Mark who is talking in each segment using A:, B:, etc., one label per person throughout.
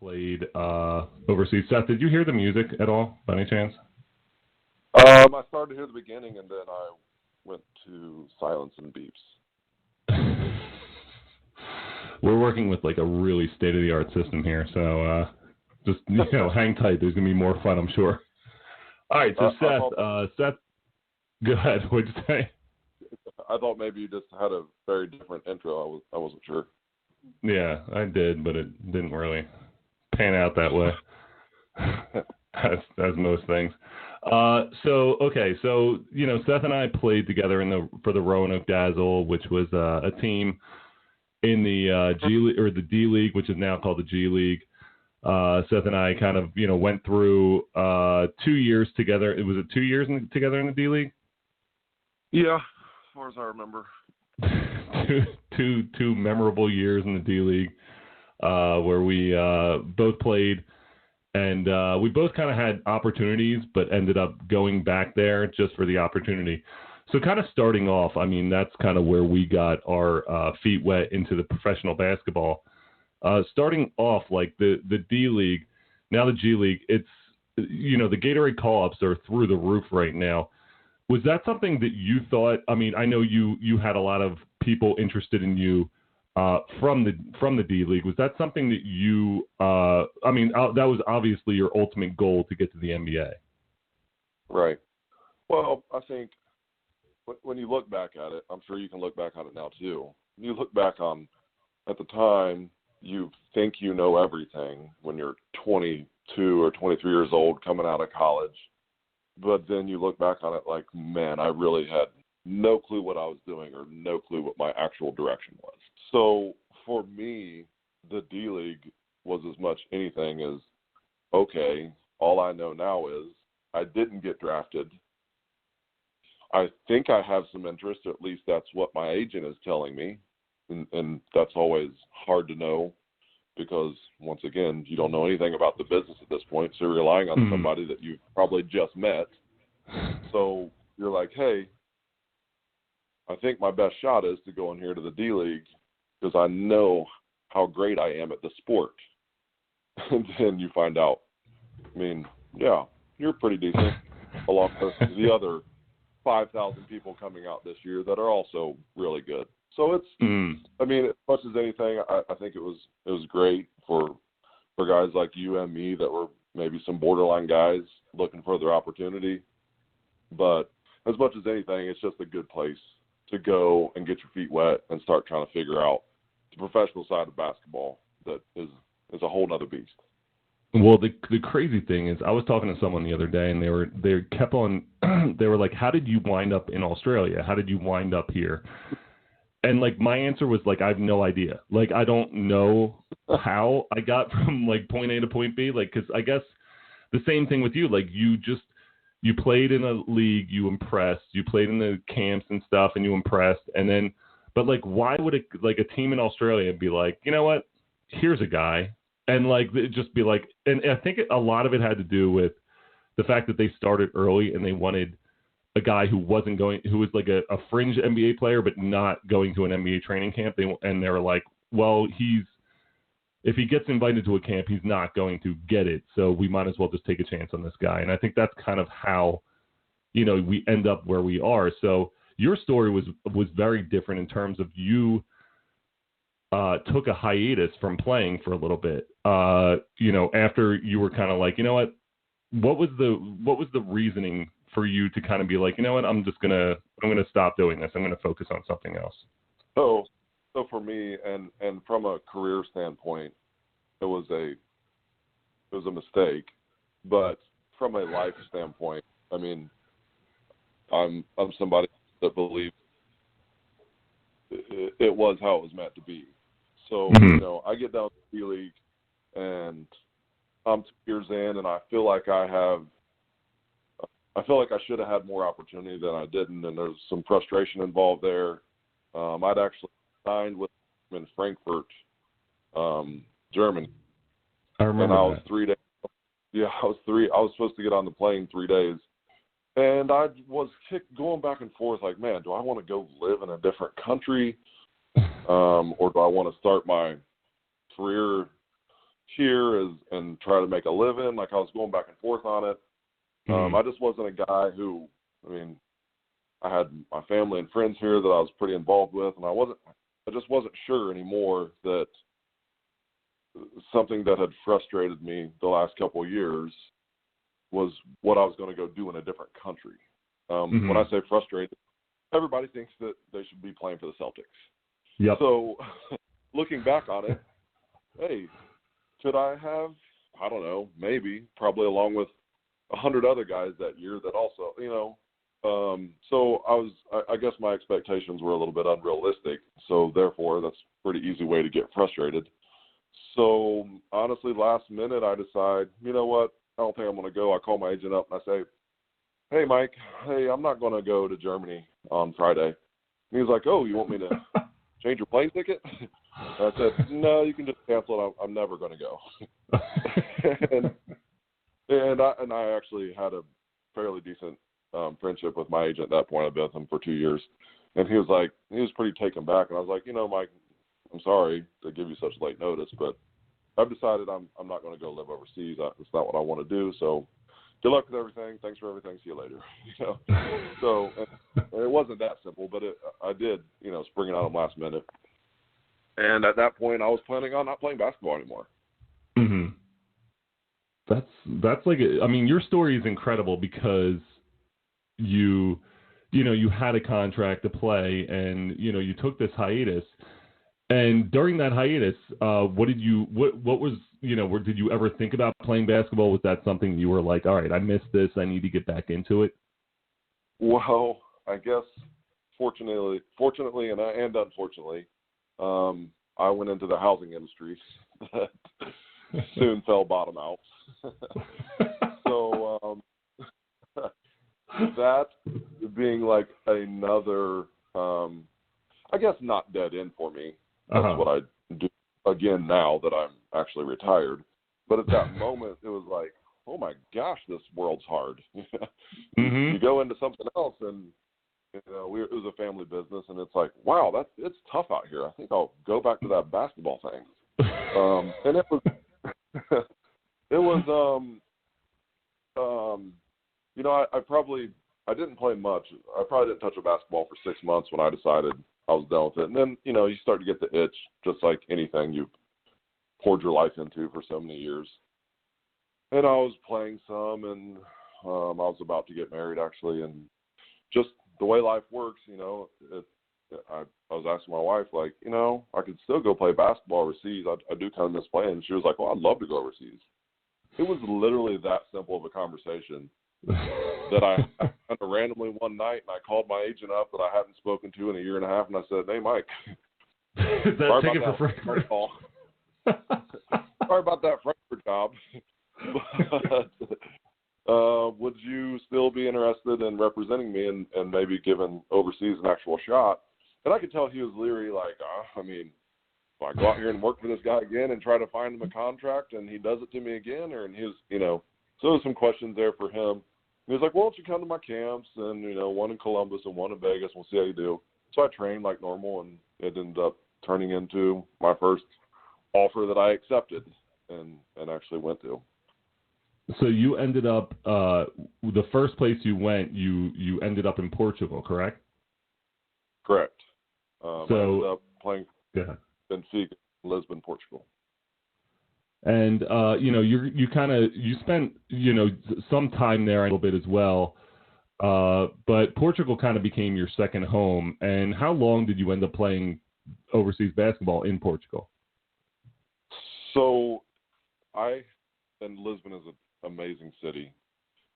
A: played overseas. Seth, did you hear the music at all, by any chance?
B: I started to hear the beginning, and then I went to silence and beeps.
A: We're working with like a really state-of-the-art system here, so just hang tight. There's gonna be more fun, I'm sure. All right, so Seth, go ahead. What'd you say?
B: I thought maybe you just had a very different intro. I wasn't sure.
A: Yeah, I did, but it didn't really pan out that way, as most things. So Seth and I played together for the Roanoke Dazzle, which was a team in the the D League, which is now called the G League. Seth and I kind of went through 2 years together. Was it 2 years together in the D League?
B: Yeah, as far as I remember.
A: two memorable years in the D League, where we both played. And we both kind of had opportunities, but ended up going back there just for the opportunity. So kind of starting off, I mean, that's kind of where we got our feet wet into the professional basketball. Starting off, like the D League, now the G League, it's, the Gatorade call-ups are through the roof right now. Was that something that you thought, I mean, I know you had a lot of people interested in you from the D League. Was that something that you? That was obviously your ultimate goal to get to the NBA.
B: Right. Well, I think when you look back at it, I'm sure you can look back on it now too. You look back on at the time, you think you know everything when you're 22 or 23 years old coming out of college, but then you look back on it like, man, I really had no clue what I was doing or no clue what my actual direction was. So for me, the D League was as much anything as, okay, all I know now is I didn't get drafted. I think I have some interest, or at least that's what my agent is telling me. And that's always hard to know because, once again, you don't know anything about the business at this point, so you're relying on somebody that you've probably just met. So you're like, hey, I think my best shot is to go in here to the D League because I know how great I am at the sport. And then you find out, I mean, yeah, you're pretty decent, along with the other 5,000 people coming out this year that are also really good. So it's, I mean, as much as anything, I think it was great for guys like you and me that were maybe some borderline guys looking for their opportunity. But as much as anything, it's just a good place to go and get your feet wet and start trying to figure out the professional side of basketball that is a whole nother beast.
A: Well, the crazy thing is, I was talking to someone the other day, and they kept on. They were like, "How did you wind up in Australia? How did you wind up here?" And like my answer was like, I have no idea. Like I don't know how I got from like point A to point B. Like because I guess the same thing with you. Like you played in a league, you impressed. You played in the camps and stuff, and you impressed. And then, but like, why would a team in Australia be like, you know what? Here's a guy. And like it just be like, and I think a lot of it had to do with the fact that they started early and they wanted a guy who was like a fringe NBA player but not going to an NBA training camp. They were like, well, if he gets invited to a camp, he's not going to get it, so we might as well just take a chance on this guy. And I think that's kind of how we end up where we are. So your story was very different in terms of you took a hiatus from playing for a little bit, after you were kind of like, you know what was the reasoning for you to kind of be like, you know what, I'm gonna stop doing this. I'm gonna focus on something else.
B: So for me, and from a career standpoint, it was a mistake. But from a life standpoint, I mean, I'm somebody that believes it was how it was meant to be. So, I get down to the D League, and I'm 2 years in, and I feel like I should have had more opportunity than I didn't, and there's some frustration involved there. I'd actually signed with him in Frankfurt, Germany.
A: I remember.
B: And I was 3 days. Yeah, I was supposed to get on the plane 3 days, and I was going back and forth like, man, do I want to go live in a different country, or do I want to start my career here and try to make a living. Like, I was going back and forth on it. I just wasn't a guy who, I mean, I had my family and friends here that I was pretty involved with, and I just wasn't sure anymore that something that had frustrated me the last couple of years was what I was going to go do in a different country. When I say frustrated, everybody thinks that they should be playing for the Celtics.
A: Yep.
B: So looking back on it, hey, could I have, I don't know, maybe, probably along with 100 other guys that year that also, so I guess my expectations were a little bit unrealistic. So therefore, that's a pretty easy way to get frustrated. So honestly, last minute, I decide, you know what, I don't think I'm going to go. I call my agent up and I say, hey, Mike, I'm not going to go to Germany on Friday. And he's like, oh, you want me to change your plane ticket? And I said, no, you can just cancel it. I'm never going to go. and I actually had a fairly decent friendship with my agent at that point. I've been with him for 2 years. And he was pretty taken back. And I was like, Mike, I'm sorry to give you such late notice, but I've decided I'm not going to go live overseas. It's not what I want to do. So good luck with everything. Thanks for everything. See you later. So and it wasn't that simple, but I did, spring it on him last minute. And at that point, I was planning on not playing basketball anymore.
A: Mm-hmm. That's like, I mean, your story is incredible because you had a contract to play and, you took this hiatus. And during that hiatus, did you ever think about playing basketball? Was that something you were like, all right, I missed this, I need to get back into it?
B: Well, I guess fortunately and unfortunately, I went into the housing industry that soon fell bottom out. So that being like another, I guess not dead end for me. That's what I do again now that I'm actually retired. But at that moment, it was like, oh my gosh, this world's hard. You go into something else, and it was a family business, and it's like, wow, it's tough out here. I think I'll go back to that basketball thing. And it was, I didn't play much. I probably didn't touch a basketball for 6 months when I decided I was done with it. And then, you start to get the itch, just like anything you've poured your life into for so many years. And I was playing some, and I was about to get married, actually. And just the way life works, I was asking my wife, like, I could still go play basketball overseas. I do kind of miss playing. And she was like, well, I'd love to go overseas. It was literally that simple of a conversation that I kind of randomly one night, and I called my agent up that I hadn't spoken to in a year and a half, and I said, hey, Mike.
A: Is that ticket for Frankfurt?
B: Sorry about that Frankfurt job. But would you still be interested in representing me and maybe giving overseas an actual shot? And I could tell he was leery, like, if I go out here and work for this guy again and try to find him a contract and he does it to me again, so there's some questions there for him. He was like, well, why don't you come to my camps, and, one in Columbus and one in Vegas, we'll see how you do. So I trained like normal, and it ended up turning into my first offer that I accepted and actually went to.
A: So you ended up, the first place you went, you ended up in Portugal, correct?
B: Correct. I ended up playing Benfica, Lisbon, Portugal.
A: And you spent some time there a little bit as well, but Portugal kind of became your second home. And how long did you end up playing overseas basketball in Portugal?
B: So, Lisbon is an amazing city,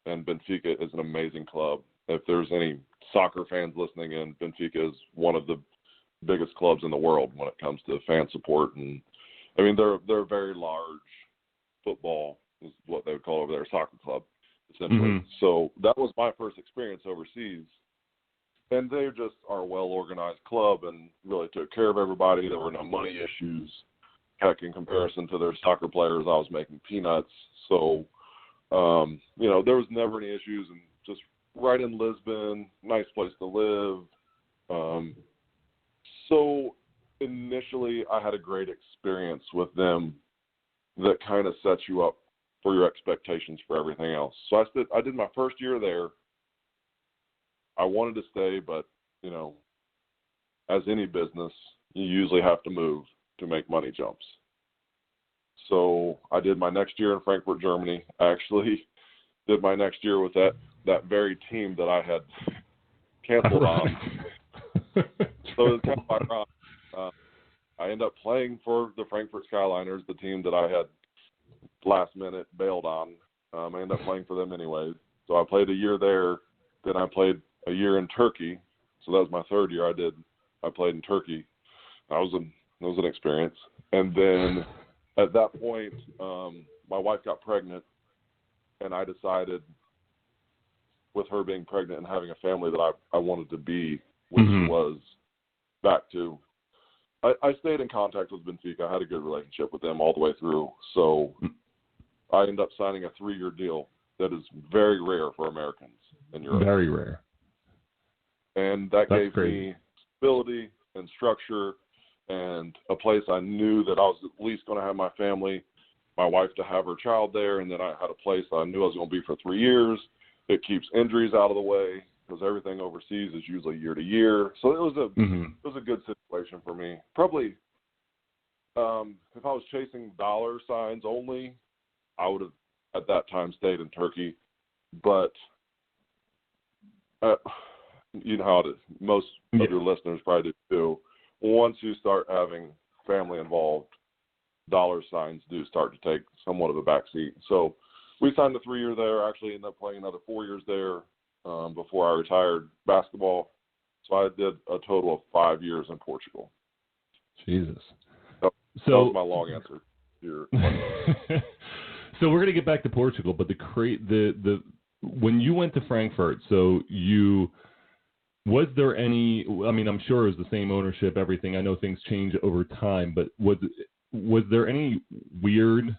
B: and Benfica is an amazing club. If there's any soccer fans listening in, Benfica is one of the biggest clubs in the world when it comes to fan support. And I mean, they're a very large football, is what they would call over there, soccer club, essentially. Mm-hmm. So that was my first experience overseas. And they just are a well-organized club and really took care of everybody. There were no money issues. Heck, in comparison to their soccer players, I was making peanuts. So, there was never any issues. And just right in Lisbon, nice place to live. So initially, I had a great experience with them that kind of sets you up for your expectations for everything else. So I did my first year there. I wanted to stay, but, you know, as any business, you usually have to move to make money jumps. So I did my next year in Frankfurt, Germany. I actually did my next year with that very team that I had canceled on. So it was kind of ironic. I ended up playing for the Frankfurt Skyliners, the team that I had last minute bailed on. I ended up playing for them anyways. So I played a year there. Then I played a year in Turkey. So that was my third year I played in Turkey. That was an experience. And then at that point, my wife got pregnant, and I decided, with her being pregnant and having a family that I wanted to be, which was back to, I stayed in contact with Benfica. I had a good relationship with them all the way through. So I ended up signing a 3-year deal that is very rare for Americans in Europe.
A: Very rare.
B: And that
A: That's
B: gave
A: crazy.
B: me stability and structure and a place I knew that I was at least going to have my family, my wife to have her child there, and then I had a place that I knew I was going to be for 3 years. It keeps injuries out of the way because everything overseas is usually year to year. So it was a good situation for me. Probably if I was chasing dollar signs only, I would have at that time stayed in Turkey. But you know how it is. Most of your listeners probably do too. Once you start having family involved, dollar signs do start to take somewhat of a backseat. So we signed a 3-year there. I actually ended up playing another 4 years there before I retired basketball. So I did a total of 5 years in Portugal.
A: Jesus.
B: That was my long answer to your question.
A: So we're going to get back to Portugal, but the when you went to Frankfurt, was there any? I mean, I'm sure it was the same ownership, everything. I know things change over time, but was there any weirdness?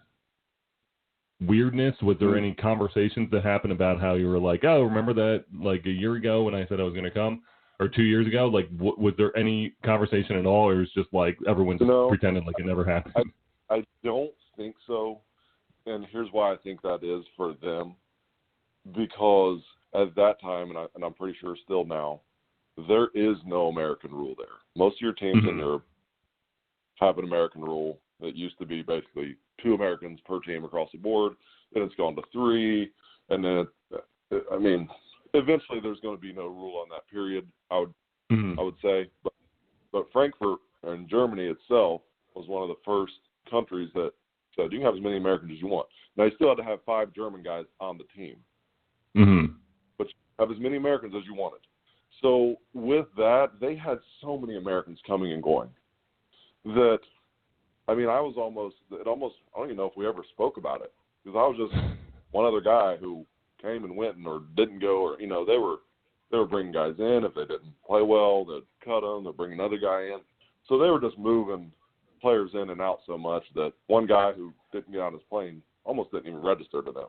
A: Was there any conversations that happened about how you were like, oh, remember that like a year ago when I said I was going to come, or 2 years ago? Like, was there any conversation at all, or was just like everyone just pretended like it never happened?
B: I don't think so, and here's why I think that is for them, because at that time, and I'm pretty sure still now, there is no American rule there. Most of your teams in Europe have an American rule. It used to be basically 2 Americans per team across the board. Then it's gone to 3, and then eventually there's going to be no rule on that period. I would say, but Frankfurt and Germany itself was one of the first countries that said you can have as many Americans as you want. Now you still had to have 5 German guys on the team, but you have as many Americans as you wanted. So with that, they had so many Americans coming and going that, I mean, I don't even know if we ever spoke about it, because I was just one other guy who came and went or didn't go, or, you know, they were bringing guys in. If they didn't play well, they'd cut them, they'd bring another guy in. So they were just moving players in and out so much that one guy who didn't get on his plane almost didn't even register to them.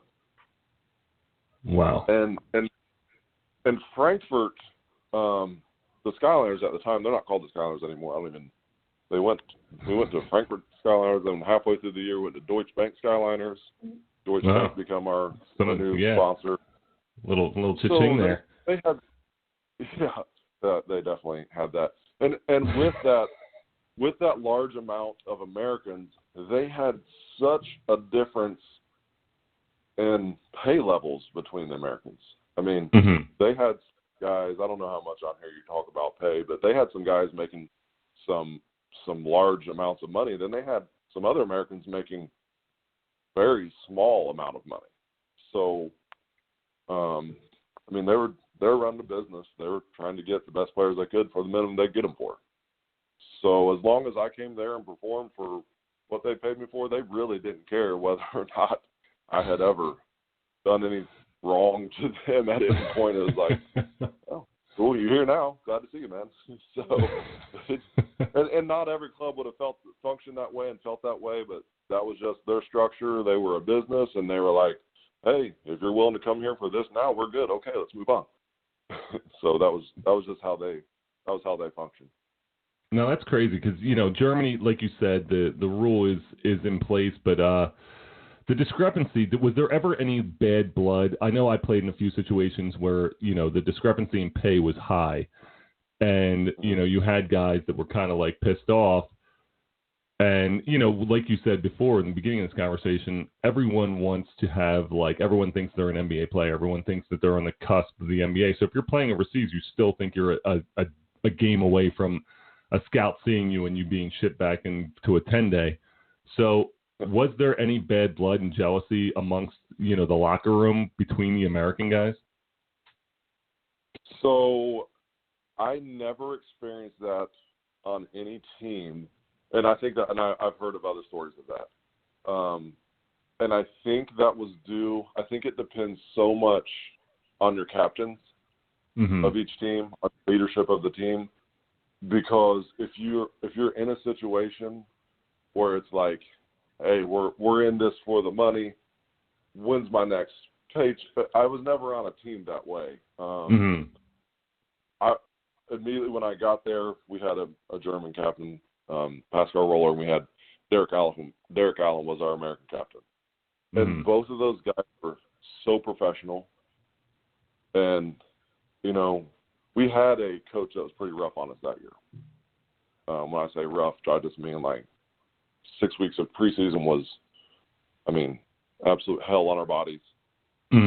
A: Wow.
B: And Frankfurt, the Skyliners at the time, they're not called the Skyliners anymore. We went to Frankfurt Skyliners, and halfway through the year went to Deutsche Bank Skyliners. Deutsche Bank become our new sponsor.
A: Little cha-ching there.
B: They had, they definitely had that. And with that large amount of Americans, they had such a difference in pay levels between the Americans. I mean, they had guys, I don't know how much on here you talk about pay, but they had some guys making some large amounts of money. Then they had some other Americans making very small amount of money. So, I mean, they were running the business. They were trying to get the best players they could for the minimum they'd get them for. So as long as I came there and performed for what they paid me for, they really didn't care whether or not I had ever done any wrong to them at any point. It was like, oh, cool, you're here now. Glad to see you, man. So, and not every club would have functioned that way and felt that way, but that was just their structure. They were a business, and they were like, hey, if you're willing to come here for this now, we're good. Okay, let's move on. So that was just how they functioned.
A: No, that's crazy because Germany, like you said, the rule is in place, but the discrepancy, was there ever any bad blood? I know I played in a few situations where the discrepancy in pay was high, and you had guys that were kind of like pissed off. And, like you said before in the beginning of this conversation, everyone wants to have, everyone thinks they're an NBA player. Everyone thinks that they're on the cusp of the NBA. So if you're playing overseas, you still think you're a game away from a scout seeing you and you being shipped back into a 10-day. So was there any bad blood and jealousy amongst, the locker room between the American guys?
B: So I never experienced that on any team. And I think that, and I've heard of other stories of that. And I think that was due, I think it depends so much on your captains of each team, on the leadership of the team. Because if you're in a situation where it's like, hey, we're in this for the money, when's my next page? I was never on a team that way. I immediately when I got there, we had a German captain, Pascal Roller, and we had Derek Allen. Derek Allen was our American captain. And both of those guys were so professional. And, we had a coach that was pretty rough on us that year. When I say rough, I just mean 6 weeks of preseason was, absolute hell on our bodies. He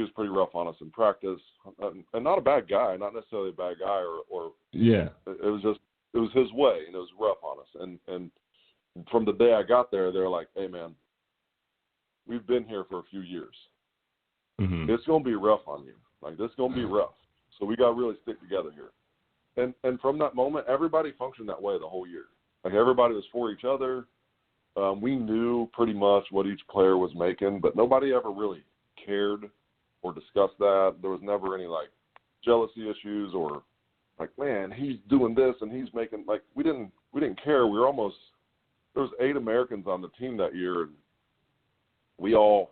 B: was pretty rough on us in practice, and not a bad guy, not necessarily a bad guy, or yeah. It was his way, and it was rough on us. And from the day I got there, they're like, "Hey, man, we've been here for a few years. It's gonna be rough on you. This is gonna be rough. So we got to really stick together here." And from that moment, everybody functioned that way the whole year. Everybody was for each other. We knew pretty much what each player was making, but nobody ever really cared or discussed that. There was never any jealousy issues or man, he's doing this and he's making we didn't care. We were there was 8 Americans on the team that year, and we all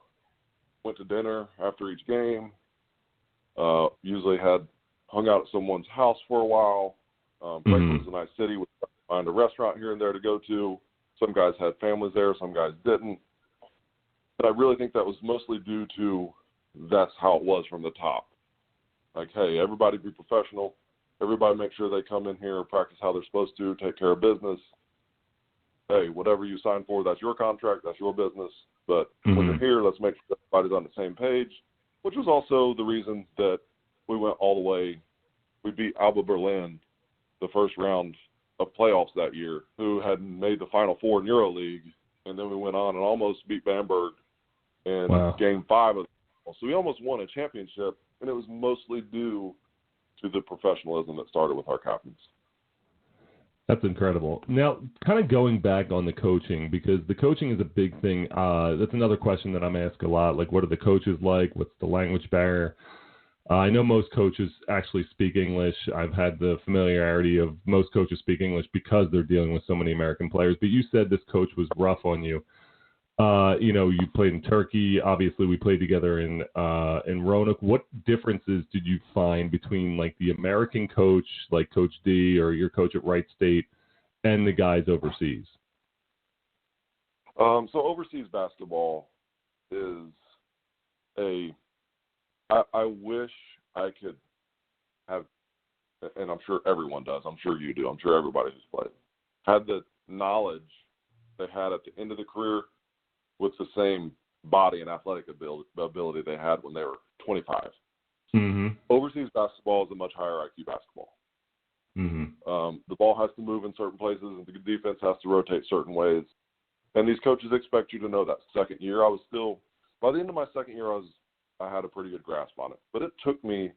B: went to dinner after each game. Usually hung out at someone's house for a while. Franklin was a nice city. We find a restaurant here and there to go to. Some guys had families there, some guys didn't. But I really think that was mostly due to that's how it was from the top. Hey, everybody be professional. Everybody make sure they come in here and practice how they're supposed to, take care of business. Hey, whatever you sign for, that's your contract, that's your business. But when you're here, let's make sure everybody's on the same page, which was also the reason that we went all the way. We beat Alba Berlin the first round of playoffs that year, who had made the Final Four in EuroLeague, and then we went on and almost beat Bamberg in Game 5 of the final. So we almost won a championship, and it was mostly due to the professionalism that started with our captains.
A: That's incredible. Now, kind of going back on the coaching, because the coaching is a big thing. That's another question that I'm asked a lot. What are the coaches like? What's the language barrier? I know most coaches actually speak English. I've had the familiarity of most coaches speak English because they're dealing with so many American players. But you said this coach was rough on you. You played in Turkey. Obviously, we played together in Roanoke. What differences did you find between the American coach, like Coach D, or your coach at Wright State, and the guys overseas?
B: So overseas basketball is I wish I could have, and I'm sure everyone does. I'm sure you do. I'm sure everybody who's played had the knowledge they had at the end of the career with the same body and athletic ability they had when they were 25. Overseas basketball is a much higher IQ basketball. The ball has to move in certain places, and the defense has to rotate certain ways. And these coaches expect you to know that. Second year, by the end of my second year, I had a pretty good grasp on it. But it took me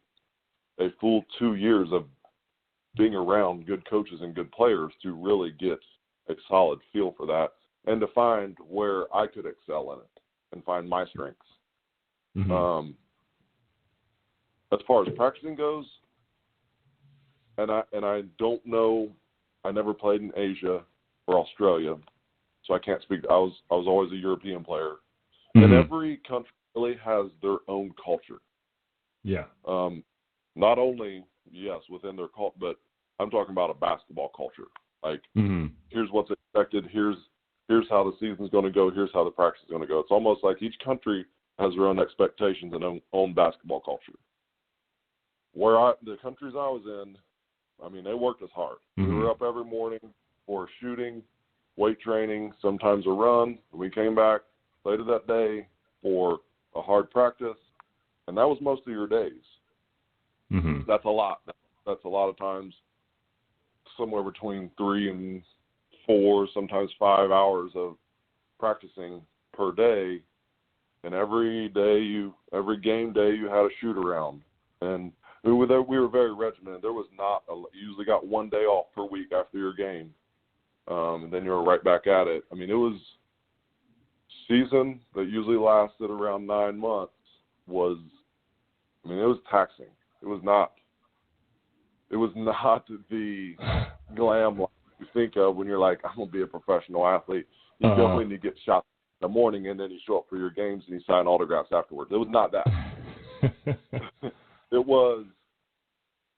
B: a full 2 years of being around good coaches and good players to really get a solid feel for that and to find where I could excel in it and find my strengths. As far as practicing goes, and I don't know, I never played in Asia or Australia, so I can't speak. I was always a European player. And every country really has their own culture. Yeah. Not only, yes, within their culture, but I'm talking about a basketball culture. Like,
A: Mm-hmm.
B: here's what's expected. Here's how the season's going to go. Here's how the practice is going to go. It's almost like each country has their own expectations and own basketball culture. The countries I was in, I mean, they worked us hard.
A: Mm-hmm.
B: We were up every morning for shooting, weight training, sometimes a run. We came back later that day for a hard practice, and that was most of your days.
A: Mm-hmm.
B: That's a lot. That's a lot of times, somewhere between 3 and 4, sometimes 5 hours of practicing per day. And every game day, you had a shoot around. And we were very regimented. There was you usually got 1 day off per week after your game. And then you were right back at it. I mean, it was season that usually lasted around 9 months it was taxing. It was not the glam like you think of when you're like, I'm going to be a professional athlete. You definitely need to get shots in the morning, and then you show up for your games and you sign autographs afterwards. It was not that. It was,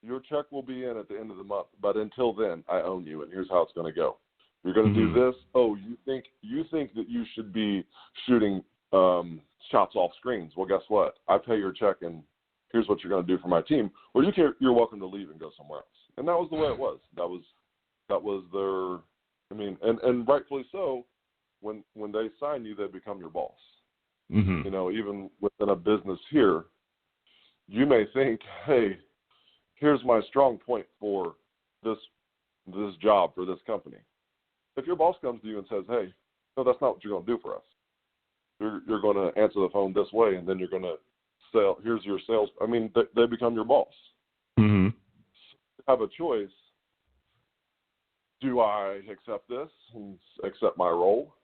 B: your check will be in at the end of the month, but until then, I own you, and here's how it's going to go. You're going to do this. Oh, you think that you should be shooting shots off screens. Well, guess what? I pay your check, and here's what you're going to do for my team. Or you're welcome to leave and go somewhere else. And that was the way it was. That was their. I mean, and rightfully so. When they sign you, they become your boss.
A: Mm-hmm.
B: You know, even within a business here, you may think, hey, here's my strong point for this job for this company. If your boss comes to you and says, hey, no, that's not what you're going to do for us. You're going to answer the phone this way, and then you're going to sell. Here's your sales. I mean, they become your boss.
A: Mm-hmm.
B: You have a choice. Do I accept this and accept my role?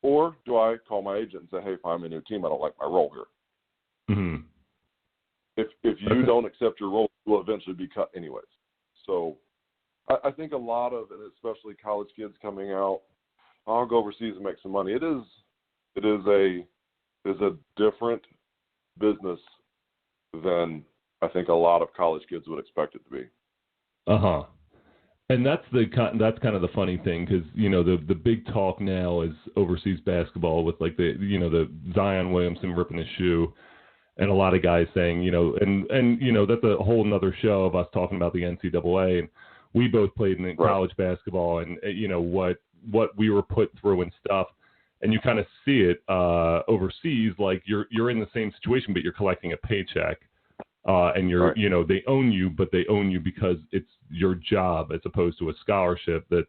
B: Or do I call my agent and say, hey, find me a new team. I don't like my role here.
A: Mm-hmm.
B: If you don't accept your role, you will eventually be cut anyways. So I think a lot of, and especially college kids coming out, I'll go overseas and make some money. It is a different business than I think a lot of college kids would expect it to be.
A: Uh-huh. And that's kind of the funny thing, because the big talk now is overseas basketball with like the Zion Williamson ripping his shoe, and a lot of guys saying and that's a whole nother show of us talking about the NCAA, and we both played in college basketball, and what we were put through and stuff, and you kind of see it overseas, like you're in the same situation, but you're collecting a paycheck. And you're,
B: right.
A: They own you, but they own you because it's your job as opposed to a scholarship that's,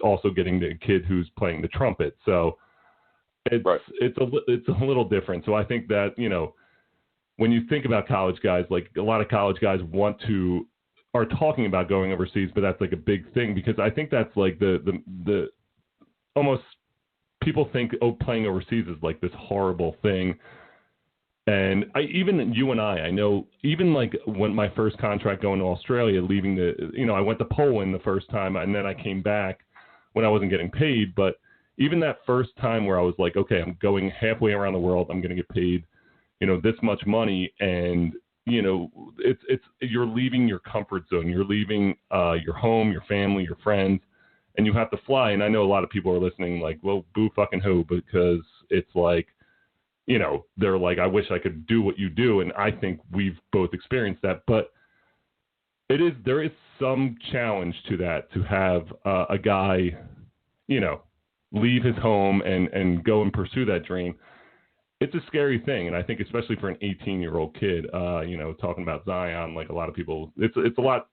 A: also getting the kid who's playing the trumpet. So it's a little different. So I think that, when you think about college guys, like a lot of college guys are talking about going overseas, but that's like a big thing, because I think that's like the almost people think, playing overseas is like this horrible thing. And even you and I know, even like when my first contract going to Australia, leaving I went to Poland the first time, and then I came back when I wasn't getting paid. But even that first time where I was like, okay, I'm going halfway around the world, I'm going to get paid, this much money. And, it's you're leaving your comfort zone. You're leaving your home, your family, your friends, and you have to fly. And I know a lot of people are listening like, well, boo fucking who, because it's like, they're like, I wish I could do what you do. And I think we've both experienced that. But there is some challenge to that, to have a guy, leave his home and go and pursue that dream. It's a scary thing. And I think especially for an 18-year-old kid, talking about Zion, like a lot of people, it's a lot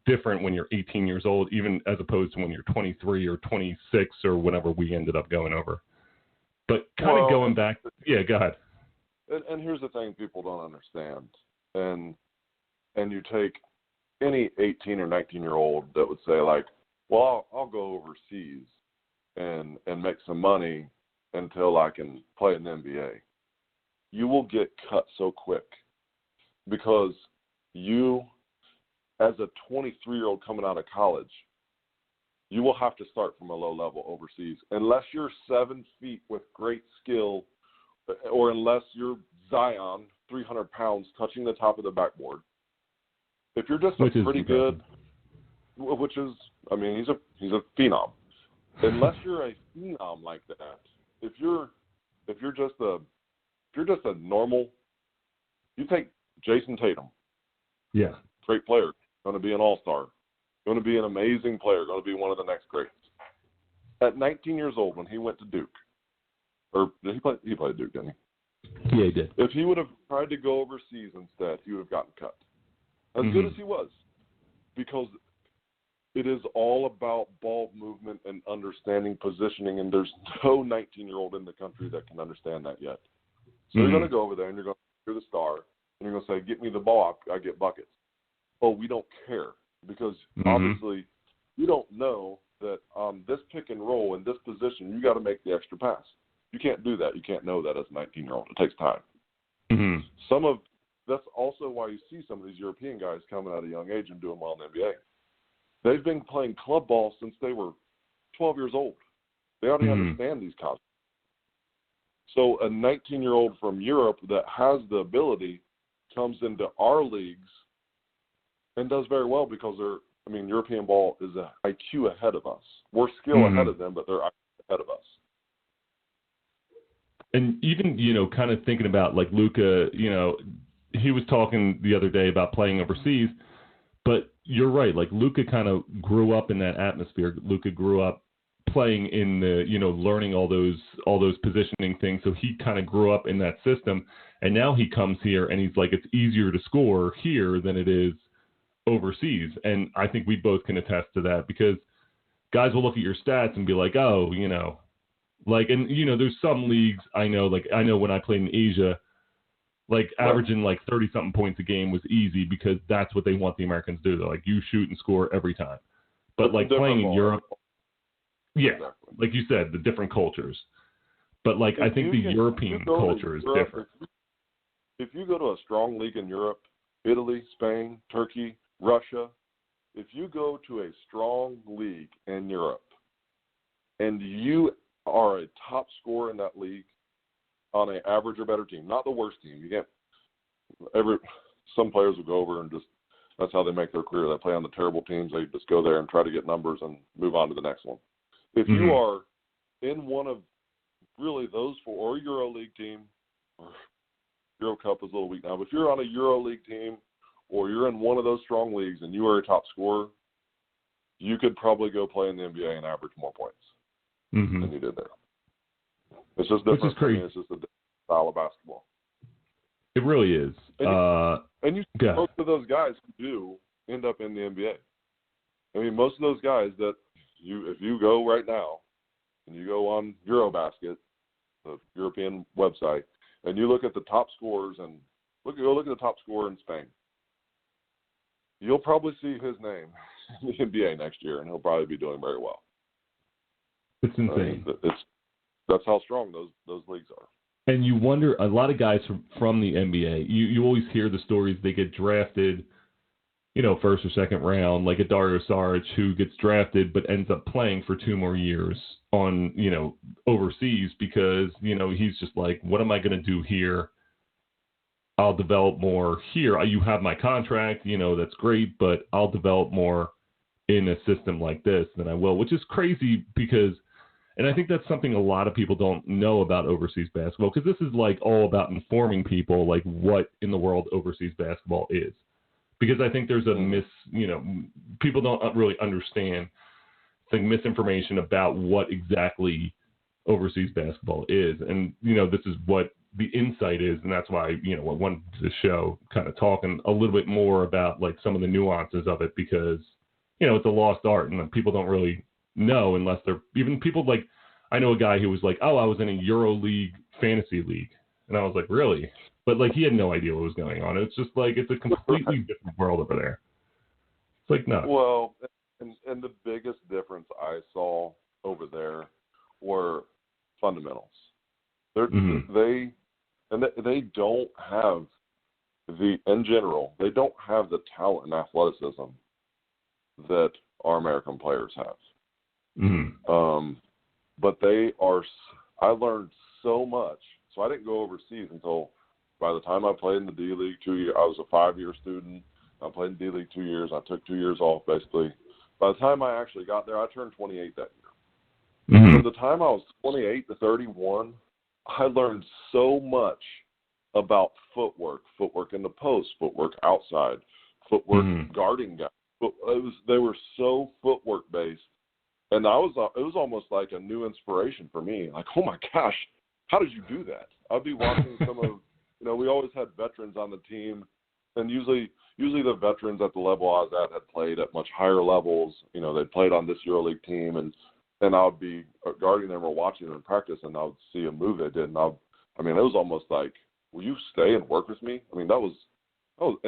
A: different when you're 18 years old, even as opposed to when you're 23 or 26 or whatever we ended up going over. But kind of going back, go ahead.
B: And here's the thing people don't understand. And you take any 18 or 19-year-old that would say, like, well, I'll go overseas and make some money until I can play in the NBA. You will get cut so quick, because you, as a 23-year-old coming out of college, you will have to start from a low level overseas, unless you're 7 feet with great skill, or unless you're Zion, 300 pounds, touching the top of the backboard. If you're just pretty good, which is, I mean, he's a phenom. Unless you're a phenom like that, if you're just a normal, you take Jason Tatum.
A: Yeah.
B: Great player, going to be an all-star, going to be an amazing player, going to be one of the next greats. At 19 years old, when he went to Duke, or he played Duke, didn't he?
A: Yeah, he did.
B: If he would have tried to go overseas instead, he would have gotten cut. As good as he was, because it is all about ball movement and understanding positioning, and there's no 19-year-old in the country that can understand that yet. So you're going to go over there, and you're the star, and you're going to say, get me the ball, I get buckets. Oh, we don't care, because obviously you don't know that this pick and roll in this position, you got to make the extra pass. You can't do that. You can't know that as a 19-year-old. It takes time. That's also why you see some of these European guys coming at a young age and doing well in the NBA. They've been playing club ball since they were 12 years old. They already understand these concepts. So a 19-year-old from Europe that has the ability comes into our leagues and does very well because European ball is an IQ ahead of us. We're skill ahead of them, but they're IQ ahead of us.
A: And even, kind of thinking about like Luka, he was talking the other day about playing overseas, but you're right. Like Luka kind of grew up in that atmosphere. Luka grew up playing in the, learning all those positioning things. So he kind of grew up in that system, and now he comes here and he's like, it's easier to score here than it is overseas. And I think we both can attest to that, because guys will look at your stats and be like, oh, there's some leagues I know when I played in Asia, like averaging like 30-something points a game was easy because that's what they want the Americans to do. They're like, you shoot and score every time. But like playing in Europe, like you said, the different cultures. But like I think the European culture is different.
B: If you go to a strong league in Europe, Italy, Spain, Turkey, Russia, if you go to a strong league in Europe and you are a top scorer in that league on an average or better team, not the worst team. You can't. Some players will go over and just, that's how they make their career. They play on the terrible teams. They just go there and try to get numbers and move on to the next one. If you are in one of really those four, or Euro League team, or Euro Cup is a little weak now, but if you're on a Euro League team or you're in one of those strong leagues and you are a top scorer, you could probably go play in the NBA and average more points than you did there. It's just different.
A: Which is crazy.
B: It's just a different style of basketball.
A: It really is.
B: And you see most of those guys who do end up in the NBA. I mean, most of those guys that if you go right now and you go on Eurobasket, the European website, and you look at the top scorers and go look at the top scorer in Spain, you'll probably see his name in the NBA next year, and he'll probably be doing very well.
A: It's insane.
B: That's how strong those leagues are.
A: And you wonder, a lot of guys from the NBA, you always hear the stories, they get drafted, first or second round, like a Dario Saric who gets drafted but ends up playing for 2 more years on, overseas because, he's just like, what am I going to do here? I'll develop more here. You have my contract, that's great, but I'll develop more in a system like this than I will, which is crazy because, and I think that's something a lot of people don't know about overseas basketball, because this is like all about informing people like what in the world overseas basketball is. Because I think there's people don't really understand the misinformation about what exactly overseas basketball is. And, this is what the insight is. And that's why, I wanted to show kind of talking a little bit more about like some of the nuances of it, because, it's a lost art and people don't really know unless they're even people like, I know a guy who was like, oh, I was in a Euro League fantasy league. And I was like, really? But like, he had no idea what was going on. It's just like, it's a completely different world over there. It's like, no.
B: Well, and the biggest difference I saw over there were fundamentals. They don't have in general, they don't have the talent and athleticism that our American players have. But I learned so much. So I didn't go overseas until by the time I played in the D-League 2 years. I was a 5-year student. I played in D-League 2 years. I took 2 years off basically by the time I actually got there, I turned 28 that year.
A: Mm-hmm.
B: From the time I was 28 to 31, I learned so much about footwork in the post, footwork outside, footwork guarding guys. They were so footwork based, and it was almost like a new inspiration for me. Like, oh my gosh, how did you do that? I'd be watching some of, we always had veterans on the team, and usually the veterans at the level I was at had played at much higher levels. They'd played on this EuroLeague team, and I would be guarding them or watching them in practice, and I would see a move they did, and it was almost like, will you stay and work with me? And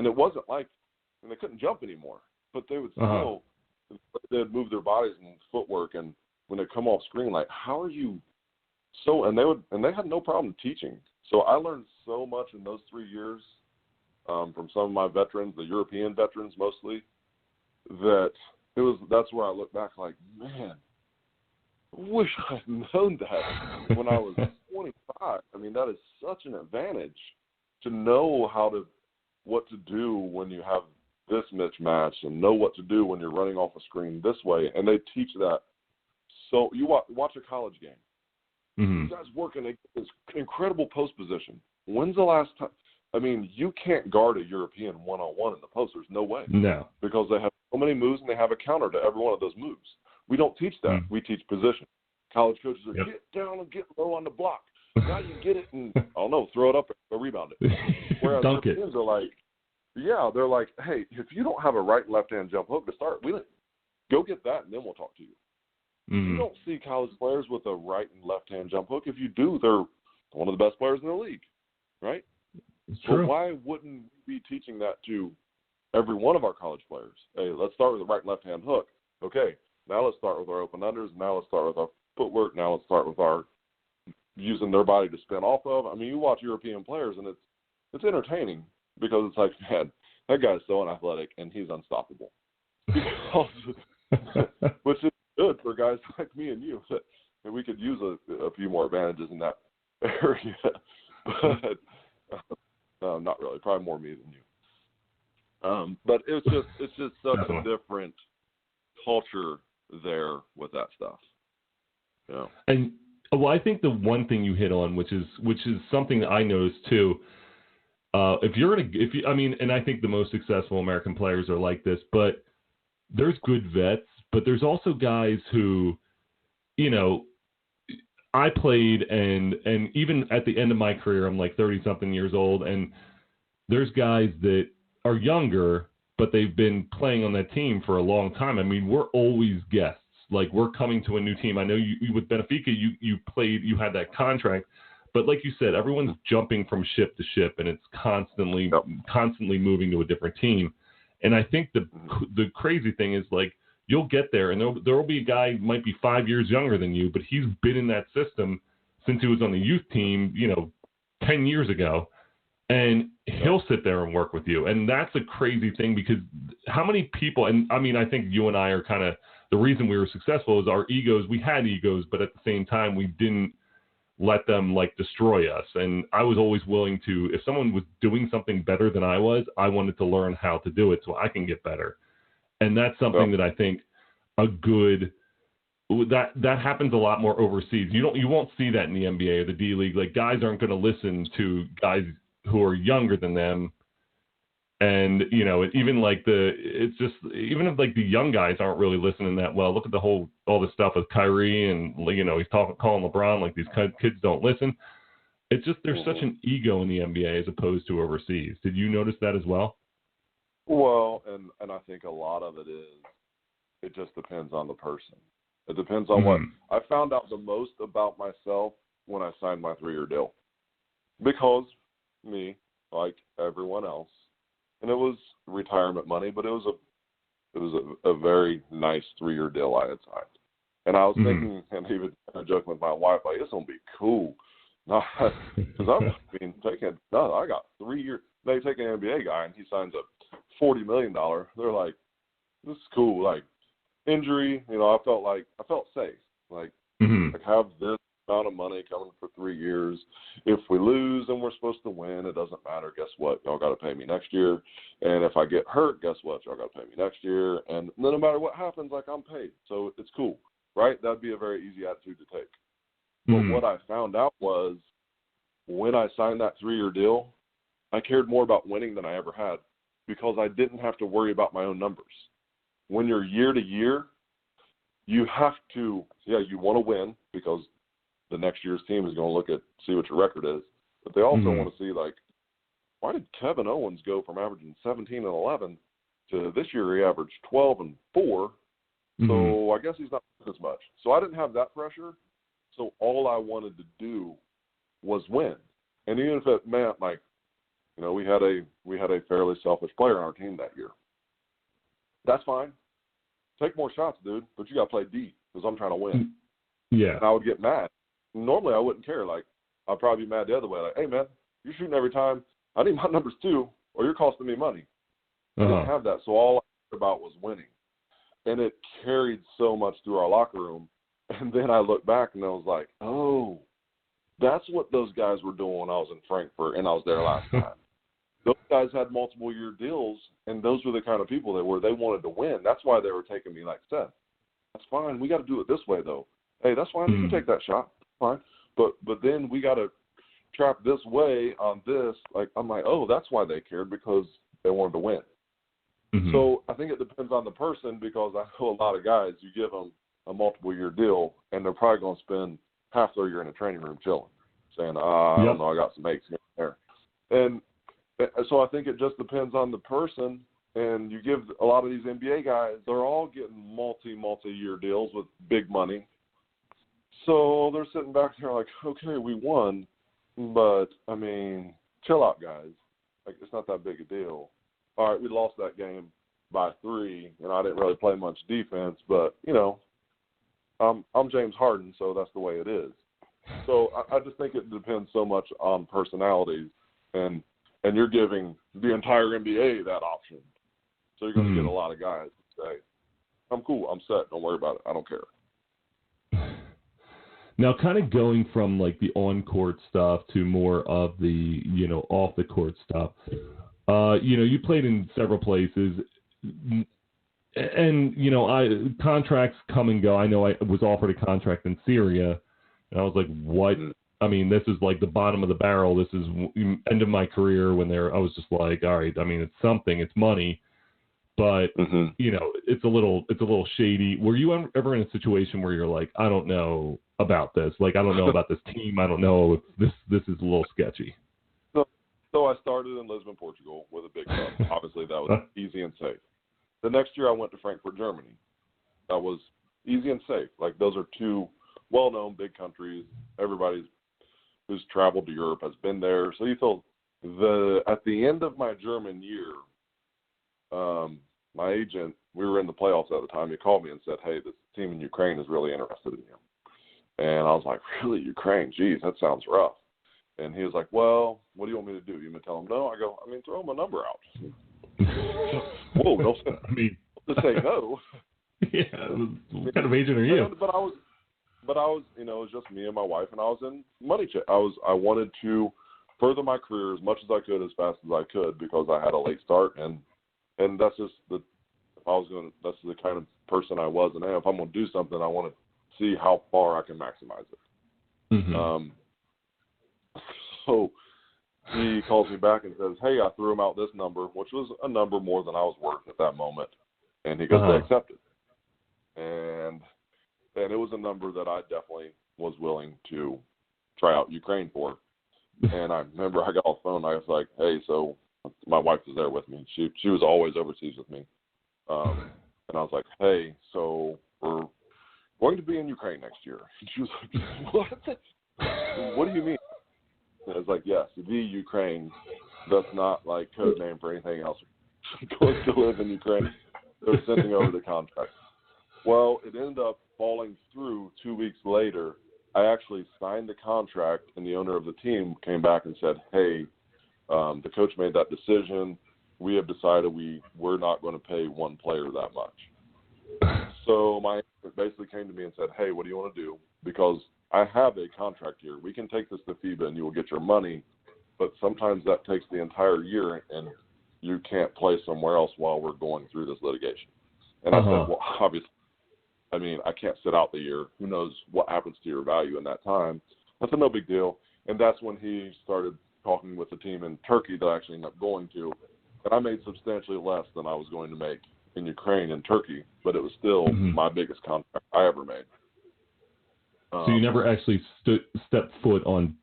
B: it wasn't like, they couldn't jump anymore, but they would still, they'd move their bodies and footwork, and when they come off screen, like, how are you so, and they had no problem teaching. So I learned so much in those 3 years from some of my veterans, the European veterans mostly, that's where I look back like, man, I wish I'd known that when I was 25. That is such an advantage to know what to do when you have this mismatch and know what to do when you're running off a screen this way. And they teach that. So you watch a college game.
A: Mm-hmm.
B: You guys working this incredible post position. When's the last time? You can't guard a European one-on-one in the post. There's no way.
A: No.
B: Because they have so many moves and they have a counter to every one of those moves. We don't teach that. We teach position. College coaches are get down and get low on the block. Now you get it and, throw it up or rebound it. Whereas Europeans are like, they're like, hey, if you don't have a right and left-hand jump hook to start, go get that and then we'll talk to you.
A: Mm-hmm.
B: You don't see college players with a right and left-hand jump hook. If you do, they're one of the best players in the league, right?
A: It's true.
B: But why wouldn't we be teaching that to every one of our college players? Hey, let's start with the right and left-hand hook. Okay, now let's start with our open unders. Now let's start with our footwork. Now let's start with our using their body to spin off of. You watch European players, and it's entertaining because it's like, man, that guy's so athletic, and he's unstoppable. Which is good for guys like me and you. And we could use a few more advantages in that area. But not really. Probably more me than you. But it's just such a different culture there with that stuff. Yeah.
A: And I think the one thing you hit on, which is something that I noticed too. And I think the most successful American players are like this, but there's good vets, but there's also guys who, I played and even at the end of my career, I'm like 30 something years old, and there's guys that are younger, but they've been playing on that team for a long time. We're always guests. Like, we're coming to a new team. I know you with Benfica, you played, you had that contract, but like you said, everyone's jumping from ship to ship, and it's constantly moving to a different team. And I think the crazy thing is, like, you'll get there, and there will be a guy who might be 5 years younger than you, but he's been in that system since he was on the youth team, 10 years ago, and he'll sit there and work with you. And that's a crazy thing, because how many people, and I think you and I are kind of, the reason we were successful is our egos. We had egos, but at the same time, we didn't let them like destroy us. And I was always willing to, if someone was doing something better than I was, I wanted to learn how to do it so I can get better. And that's something that I think that happens a lot more overseas. You won't see that in the NBA or the D League. Like, guys aren't going to listen to guys who are younger than them. And, even like even if like the young guys aren't really listening that well, look at all the stuff with Kyrie and, he's calling LeBron like these kids don't listen. It's just, there's such an ego in the NBA as opposed to overseas. Did you notice that as well?
B: Well, and I think a lot of it just depends on the person. It depends on what I found out the most about myself when I signed my 3-year deal, because me, like everyone else, and it was retirement money, but it was a very nice 3-year deal I had signed. And I was thinking, and even joking with my wife, like, it's gonna be cool, because I got 3 years. They take an NBA guy and he signs a $40 million. They're like, this is cool. Like, injury, I felt safe. Like, like have this amount of money coming for 3 years. If we lose and we're supposed to win, it doesn't matter. Guess what? Y'all got to pay me next year. And if I get hurt, guess what? Y'all got to pay me next year. And no matter what happens, like, I'm paid. So it's cool, right? That'd be a very easy attitude to take. But what I found out was when I signed that 3-year deal, I cared more about winning than I ever had because I didn't have to worry about my own numbers. When you're year to year, you have to, you want to win because the next year's team is going to see what your record is. But they also want to see, like, why did Kevin Owens go from averaging 17 and 11 to this year he averaged 12 and 4? So I guess he's not as much. So I didn't have that pressure. So all I wanted to do was win. And even if it meant, like, you know, we had a fairly selfish player on our team that year. That's fine. Take more shots, dude, but you got to play D because I'm trying to win.
A: Yeah.
B: And I would get mad. Normally I wouldn't care. Like, I'd probably be mad the other way. Like, hey, man, you're shooting every time. I need my numbers too, or you're costing me money. I didn't have that. So all I cared about was winning. And it carried so much through our locker room. And then I look back and I was like, oh, that's what those guys were doing when I was in Frankfurt and I was there last time. Those guys had multiple year deals, and those were the kind of people they wanted to win. That's why they were taking me like Seth. That's fine. We got to do it this way, though. Hey, that's fine. You can take that shot. Fine. But then we got to trap this way on this. Like, I'm like, oh, that's why they cared, because they wanted to win. So I think it depends on the person, because I know a lot of guys, you give them a multiple year deal, and they're probably going to spend half their year in a training room chilling, saying, I don't know, I got some aches here and there. And so I think it just depends on the person. And you give a lot of these NBA guys, they're all getting multi-year deals with big money. So they're sitting back there like, okay, we won, but, I mean, chill out, guys. Like, it's not that big a deal. All right, we lost that game by 3, and I didn't really play much defense, but, you know, I'm James Harden, so that's the way it is. So I just think it depends so much on personalities, and you're giving the entire NBA that option. So you're going to get a lot of guys that say, I'm cool, I'm set, don't worry about it, I don't care.
A: Now, kind of going from, like, the on-court stuff to more of the, you know, off-the-court stuff, you know, you played in several places, and, you know, contracts come and go. I know I was offered a contract in Syria, and I was like, what? I mean, this is like the bottom of the barrel. This is end of my career I was just like, all right, I mean, it's something, it's money, but, you know, it's a little shady. Were you ever in a situation where you're like, I don't know about this? Like, I don't know about this team. I don't know if this is a little sketchy.
B: So I started in Lisbon, Portugal with a big club. Obviously, that was easy and safe. The next year I went to Frankfurt, Germany. That was easy and safe. Like, those are two well-known big countries. Everybody who's traveled to Europe has been there. So you feel at the end of my German year, my agent, we were in the playoffs at the time, he called me and said, hey, this team in Ukraine is really interested in you. And I was like, really, Ukraine? Geez, that sounds rough. And he was like, well, what do you want me to do? You want me to tell him no? I go, I mean, throw him a number out. Whoa, don't just say no.
A: Yeah, what kind of agent are you?
B: But I was, you know, it was just me and my wife, and I was in money check. I wanted to further my career as much as I could, as fast as I could, because I had a late start, and that's just that's the kind of person I was, and if I'm going to do something, I want to see how far I can maximize it. So he calls me back and says, hey, I threw him out this number, which was a number more than I was worth at that moment. And he goes, they accepted. And it was a number that I definitely was willing to try out Ukraine for. And I remember I got off the phone, I was like, hey, so my wife was there with me. She was always overseas with me. And I was like, hey, so we're going to be in Ukraine next year. And she was like, what? What do you mean? And I was like, yes, the Ukraine. That's not like code name for anything else. Going to live in Ukraine. They're sending over the contract. Well, it ended up falling through 2 weeks later. I actually signed the contract, and the owner of the team came back and said, hey, the coach made that decision. We have decided we're not going to pay one player that much. So my agent basically came to me and said, hey, what do you want to do? Because I have a contract here. We can take this to FIBA and you will get your money, but sometimes that takes the entire year and you can't play somewhere else while we're going through this litigation. And I said, well, obviously, I mean, I can't sit out the year. Who knows what happens to your value in that time? I said, no big deal. And that's when he started talking with the team in Turkey that I actually ended up going to. And I made substantially less than I was going to make in Ukraine and Turkey, but it was still my biggest contract I ever made.
A: So you never actually stepped foot on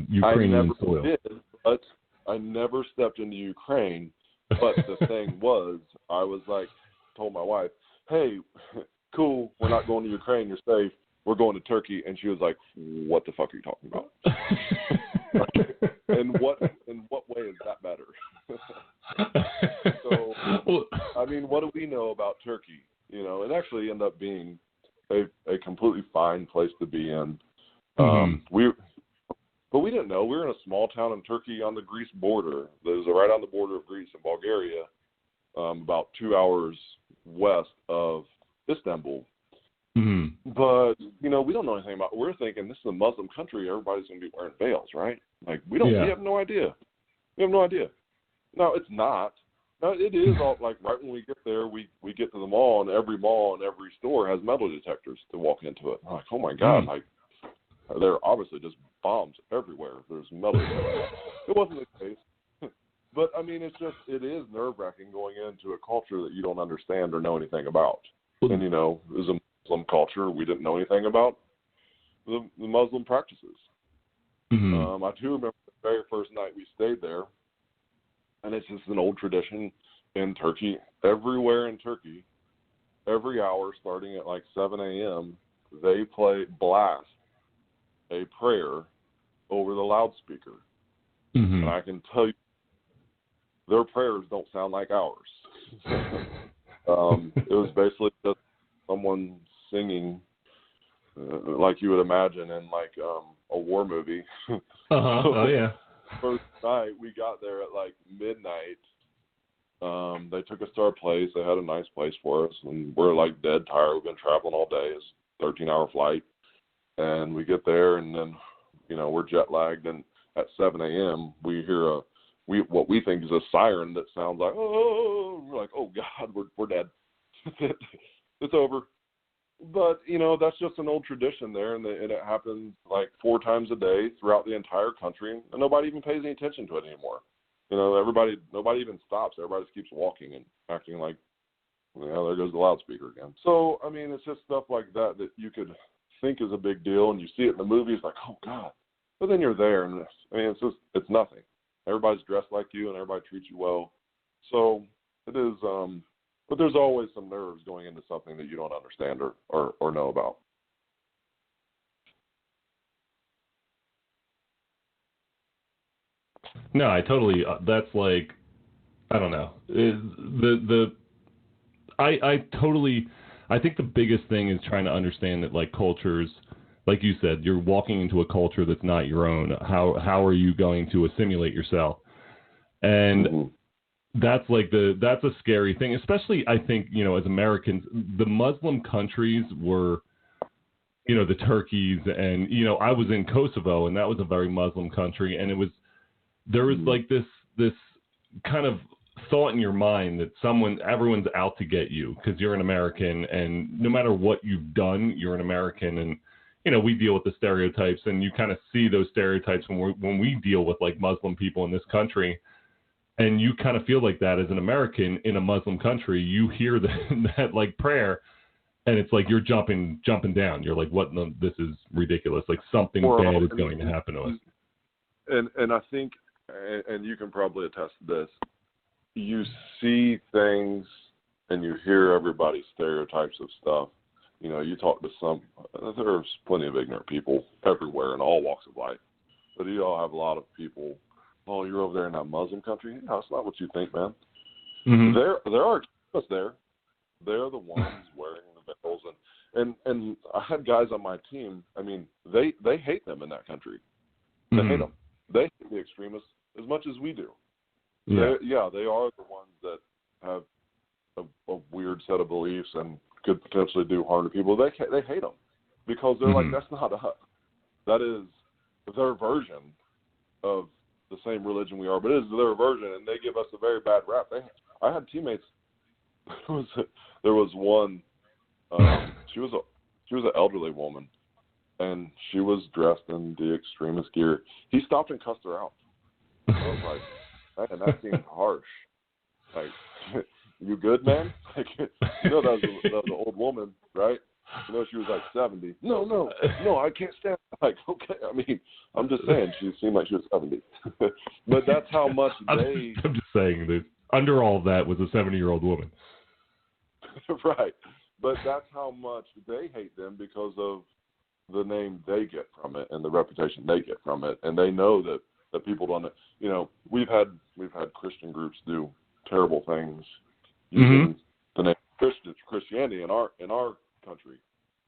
A: Ukrainian soil?
B: I never did, but I never stepped into Ukraine. But the thing was, I was like, told my wife, hey, cool, we're not going to Ukraine, you're safe, we're going to Turkey. And she was like, what the fuck are you talking about? In what way is that better? So, I mean, what do we know about Turkey? You know, it actually ended up being a completely fine place to be in. But we didn't know. We were in a small town in Turkey on the Greece border. That was right on the border of Greece and Bulgaria, about 2 hours west of Istanbul. But, you know, we don't know anything about it. We're thinking this is a Muslim country. Everybody's going to be wearing veils, right? Like, we have no idea. We have no idea. No, it's not. No, it is all, like, right when we get there, we get to the mall, and every store has metal detectors to walk into it. I'm like, oh, my God, like, there are obviously just bombs everywhere. There's metal detectors. It wasn't the case. But, I mean, it is nerve-wracking going into a culture that you don't understand or know anything about. And, you know, as a Muslim culture, we didn't know anything about the Muslim practices. I do remember the very first night we stayed there, and it's just an old tradition in Turkey. Everywhere in Turkey, every hour starting at like 7 a.m., they blast a prayer over the loudspeaker. And I can tell you, their prayers don't sound like ours. It was basically just someone singing like you would imagine in like a war movie.
A: Oh, yeah.
B: First night, we got there at like midnight. They took us to our place. They had a nice place for us, and we're like dead tired. We've been traveling all day. It's a 13-hour flight. And we get there, and then, you know, we're jet lagged, and at 7 a.m., we hear what we think is a siren that sounds like, oh, we're like, oh, God, we're dead. It's over. But, you know, that's just an old tradition there, and it happens like 4 times a day throughout the entire country, and nobody even pays any attention to it anymore. You know, nobody even stops. Everybody just keeps walking and acting like, you know, there goes the loudspeaker again. So, I mean, it's just stuff like that you could think is a big deal, and you see it in the movies like, oh, God. But then you're there, and it's nothing. Everybody's dressed like you, and everybody treats you well. So it is, but there's always some nerves going into something that you don't understand or know about.
A: No, I totally. That's like, I don't know. I think the biggest thing is trying to understand that, like, cultures, like you said, you're walking into a culture that's not your own. How are you going to assimilate yourself? And that's a scary thing, especially, I think, you know, as Americans. The Muslim countries were, you know, the Turkeys, and, you know, I was in Kosovo, and that was a very Muslim country, and there was like this kind of thought in your mind that everyone's out to get you because you're an American, and no matter what you've done, you're an American. And, you know, we deal with the stereotypes, and you kind of see those stereotypes when we deal with like Muslim people in this country. And you kind of feel like that as an American in a Muslim country. You hear that like prayer, and it's like you're jumping down. You're like, what? No, this is ridiculous. Like something bad is going to happen to us.
B: And I think, and you can probably attest to this, you see things and you hear everybody's stereotypes of stuff. You know, you talk to there's plenty of ignorant people everywhere in all walks of life. But you all have a lot of people, oh, you're over there in that Muslim country? No, it's not what you think, man. There are extremists there. They're the ones wearing the veils. And I had guys on my team, I mean, they hate them in that country. They hate them. They hate the extremists as much as we do. Yeah, they are the ones that have a weird set of beliefs and could potentially do harm to people. They hate them. because they're like, that's not us. That is their version of the same religion we are, but it is their version, and they give us a very bad rap. I had teammates. There was one. She was an elderly woman, and she was dressed in the extremist gear. He stopped and cussed her out. I was like, man, that seemed harsh. Like, you good, man? Like, that was an old woman, right? She was like 70. No, I can't stand. Like, okay, I mean, I'm just saying, she seemed like she was 70. But that's how much I'm
A: just saying that under all of that was a 70-year-old woman.
B: Right. But that's how much they hate them because of the name they get from it and the reputation they get from it. And they know that people don't, we've had Christian groups do terrible things using the name Christianity in our country.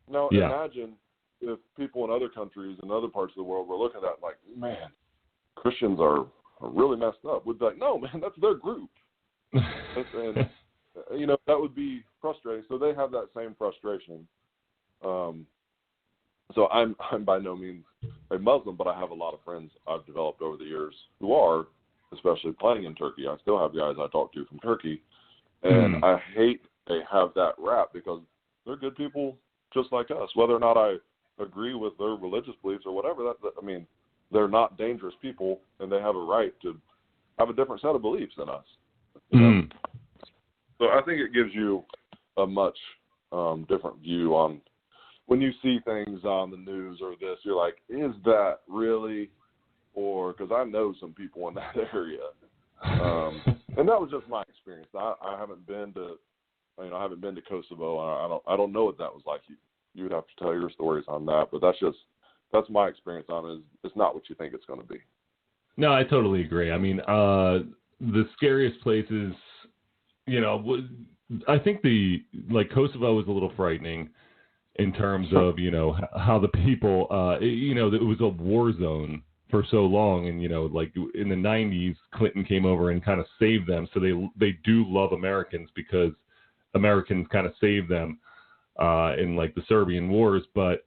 B: Now, imagine if people in other countries and other parts of the world were looking at that like, man, Christians are really messed up. We'd be like, no, man, that's their group. And that would be frustrating. So they have that same frustration. So I'm by no means a Muslim, but I have a lot of friends I've developed over the years who are, especially playing in Turkey. I still have guys I talk to from Turkey, and I hate they have that rap because they're good people just like us. Whether or not I agree with their religious beliefs or whatever, they're not dangerous people, and they have a right to have a different set of beliefs than us. So I think it gives you a much different view on when you see things on the news or this, you're like, is that really? Or because I know some people in that area. And that was just my experience. I haven't been to, I haven't been to Kosovo. I don't know what that was like. You would have to tell your stories on that, but that's my experience on it. It's not what you think it's going to be.
A: No, I totally agree. I mean, the scariest places, I think Kosovo was a little frightening in terms of, how the people, it was a war zone for so long. And, in the 90s, Clinton came over and kind of saved them. So they do love Americans because Americans kind of saved them in the Serbian wars. But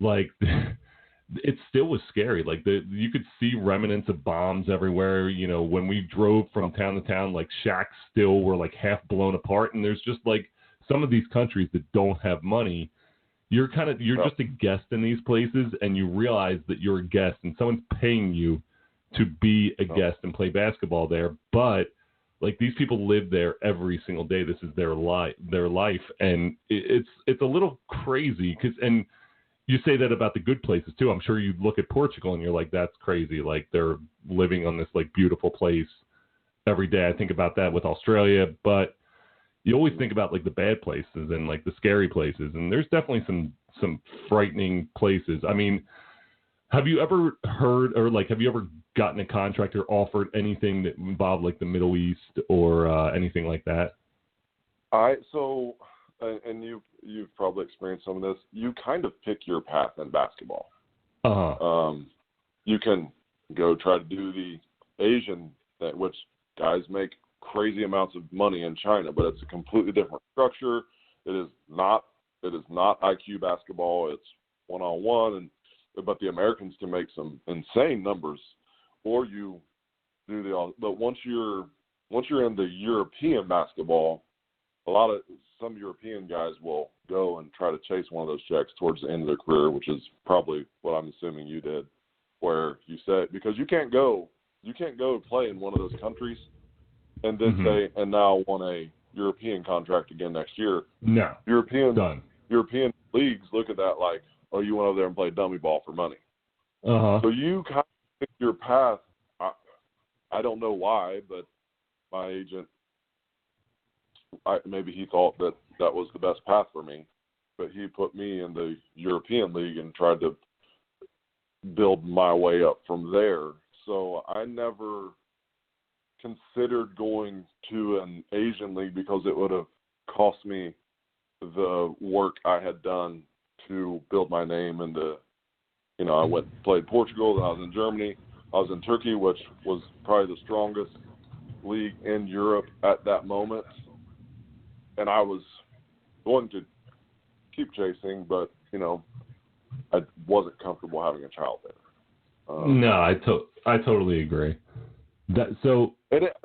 A: it still was scary. You could see remnants of bombs everywhere. When we drove from town to town, shacks still were half blown apart. And there's just some of these countries that don't have money. You're just a guest in these places, and you realize that you're a guest, and someone's paying you to be a guest and play basketball there. But these people live there every single day. This is their life, and it's a little crazy and you say that about the good places too. I'm sure you look at Portugal and you're like, that's crazy. They're living on this beautiful place every day. I think about that with Australia, but you always think about the bad places and the scary places. And there's definitely some frightening places. I mean, have you ever heard or have you ever gotten a contract or offered anything that involved the Middle East or anything like that?
B: And you've probably experienced some of this. You kind of pick your path in basketball. You can go try to do the Asian thing, which guys make crazy amounts of money in China, but it's a completely different structure. It is not IQ basketball. It's one-on-one, but the Americans can make some insane numbers. Or you do but once you're in the European basketball, some European guys will go and try to chase one of those checks towards the end of their career, which is probably what I'm assuming you did, where you said, because you can't go play in one of those countries and then say, and now want a European contract again next year.
A: No.
B: European leagues look at that like, oh, you went over there and played dummy ball for money. So you kind of pick your path. I don't know why, but my agent, maybe he thought that was the best path for me, but he put me in the European League and tried to build my way up from there. So I never considered going to an Asian league because it would have cost me the work I had done to build my name. And I played Portugal, then I was in Germany, I was in Turkey, which was probably the strongest league in Europe at that moment. And I was going to keep chasing, but I wasn't comfortable having a child there.
A: No, I totally agree. I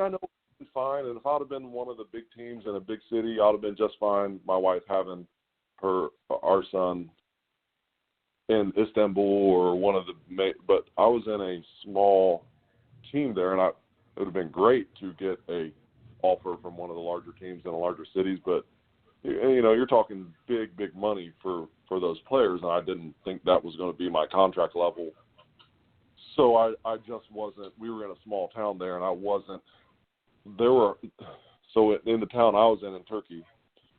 A: know
B: it's fine, and if I'd have been one of the big teams in a big city, I'd have been just fine. My wife having our son in Istanbul or one of the, but I was in a small team there, and it would have been great to get a offer from one of the larger teams in the larger cities, but you're talking big money for those players, and I didn't think that was going to be my contract level. So I just wasn't. We were in a small town there, and I wasn't. So in the town I was in Turkey,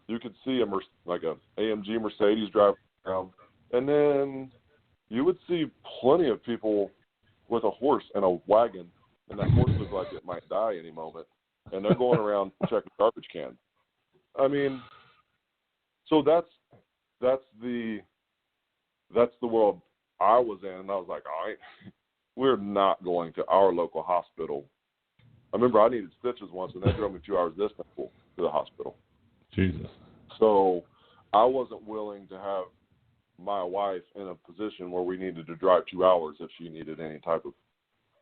B: you could see like a AMG Mercedes driving around, and then you would see plenty of people with a horse and a wagon, and that horse looked like it might die any moment, and they're going around checking garbage cans. I mean, so that's the world I was in, and I was like, all right, we're not going to our local hospital. I remember I needed stitches once, and they drove me 2 hours to Istanbul to the hospital.
A: Jesus.
B: So I wasn't willing to have my wife in a position where we needed to drive 2 hours if she needed any type of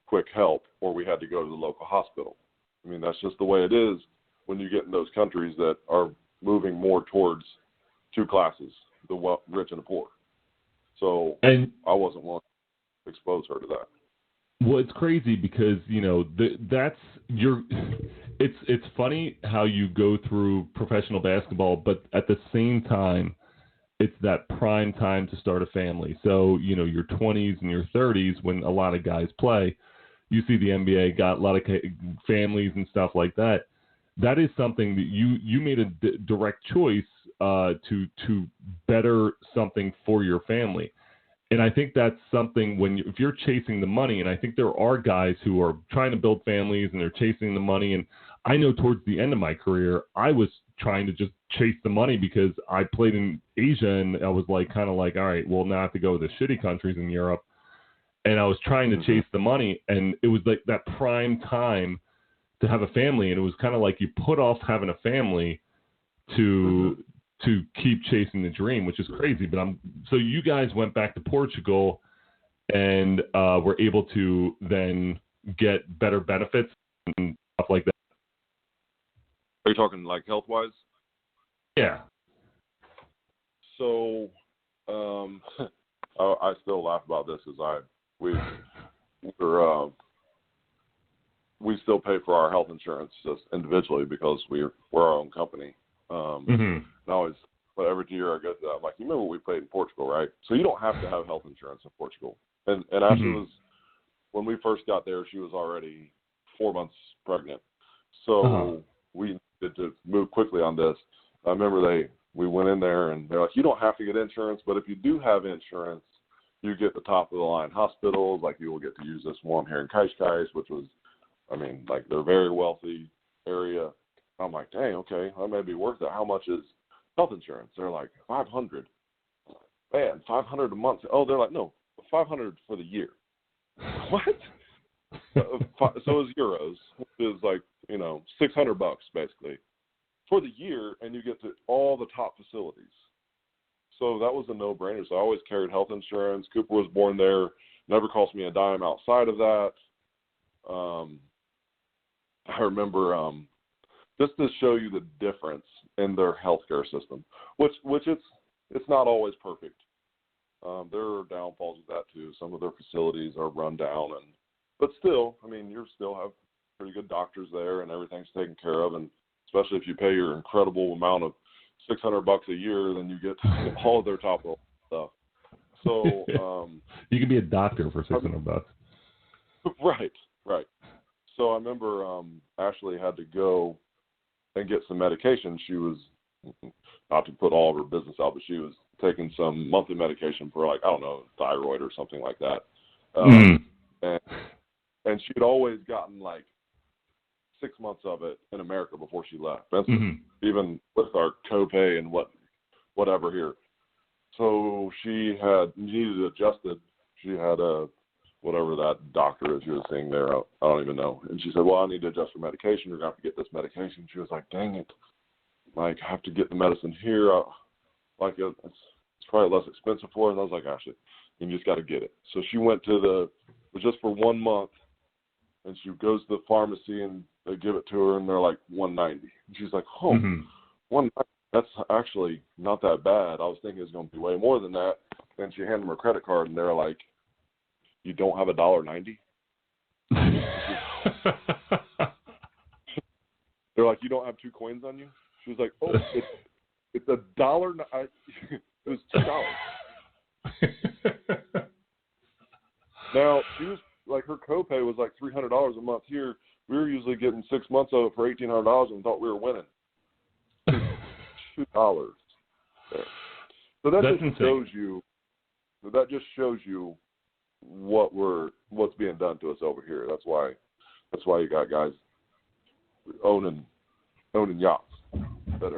B: quick help, or we had to go to the local hospital. I mean, that's just the way it is when you get in those countries that are moving more towards two classes, the rich and the poor. So I wasn't willing to expose her to that.
A: Well, it's crazy because it's funny how you go through professional basketball, but at the same time, it's that prime time to start a family. So your 20s and your 30s, when a lot of guys play, you see the NBA got a lot of families and stuff like that. That is something that you made a direct choice to better something for your family. And I think that's something if you're chasing the money, and I think there are guys who are trying to build families and they're chasing the money. And I know towards the end of my career, I was trying to just chase the money because I played in Asia, and I was kind of like, all right, well, now I have to go to the shitty countries in Europe. And I was trying to chase the money, and it was like that prime time to have a family. And it was kind of like you put off having a family to keep chasing the dream, which is crazy. But so you guys went back to Portugal and were able to then get better benefits and stuff like that.
B: Are you talking like health-wise?
A: Yeah.
B: So I still laugh about this because we still pay for our health insurance just individually because we're our own company. And I always, every year I go to that, I'm like, you remember we played in Portugal, right? So you don't have to have health insurance in Portugal. And Ashley was, when we first got there, she was already 4 months pregnant. So we needed to move quickly on this. I remember we went in there and they're like, you don't have to get insurance, but if you do have insurance, you get the top of the line hospitals. Like you will get to use this one here in Cascais, which was, they're a very wealthy area. I'm like, dang, okay, that may be worth it. How much is health insurance? They're like, $500. Man, $500 a month. Oh, they're like, no, $500 for the year. What? So it's euros. It's like, $600 basically for the year, and you get to all the top facilities. So that was a no-brainer. So I always carried health insurance. Cooper was born there. Never cost me a dime outside of that. I remember just to show you the difference in their healthcare system, which it's not always perfect. There are downfalls with that too. Some of their facilities are run down, but still, you still have pretty good doctors there, and everything's taken care of. And especially if you pay your incredible amount of $600 a year, then you get all of their top stuff. So
A: you can be a doctor for $600.
B: Right. So I remember Ashley had to go and get some medication. She was, not to put all of her business out, but she was taking some monthly medication for thyroid or something like that. And she'd always gotten 6 months of it in America before she left. That's even with our copay and whatever here. So she needed adjusted. She had whatever that doctor is you were seeing there. I don't even know. And she said, well, I need to adjust your medication. You're going to have to get this medication. She was like, dang it. I have to get the medicine here. like it's probably less expensive for her. And I was like, Ashley, you just got to get it. So she went to it was just for 1 month, and she goes to the pharmacy and they give it to her, and they're like $190. And she's like, oh, $190. That's actually not that bad. I was thinking it was going to be way more than that. And she handed them her credit card, and they're like, you don't have $1.90? They're like, you don't have 2 coins on you? She was like, oh, it's $1. It was $2. Now, she was like, her copay was like $300 a month here. We were usually getting 6 months of it for $1,800 and thought we were winning. $2 there. So that just shows you. That just shows you what's being done to us over here. That's why you got guys owning yachts that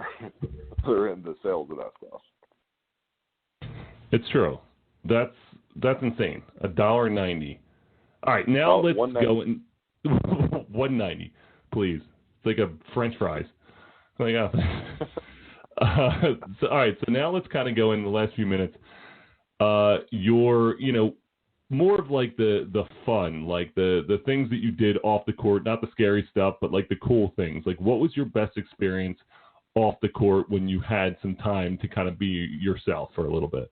B: are in the sales of that stuff.
A: It's true. That's insane. $1.90. All right, now let's go in. $1.90, please. It's like a French fries. Like, so, all right, so now let's kind of go in the last few minutes. Your, more of like the fun, like the things that you did off the court, not the scary stuff, but like the cool things. Like, what was your best experience off the court when you had some time to kind of be yourself for a little bit?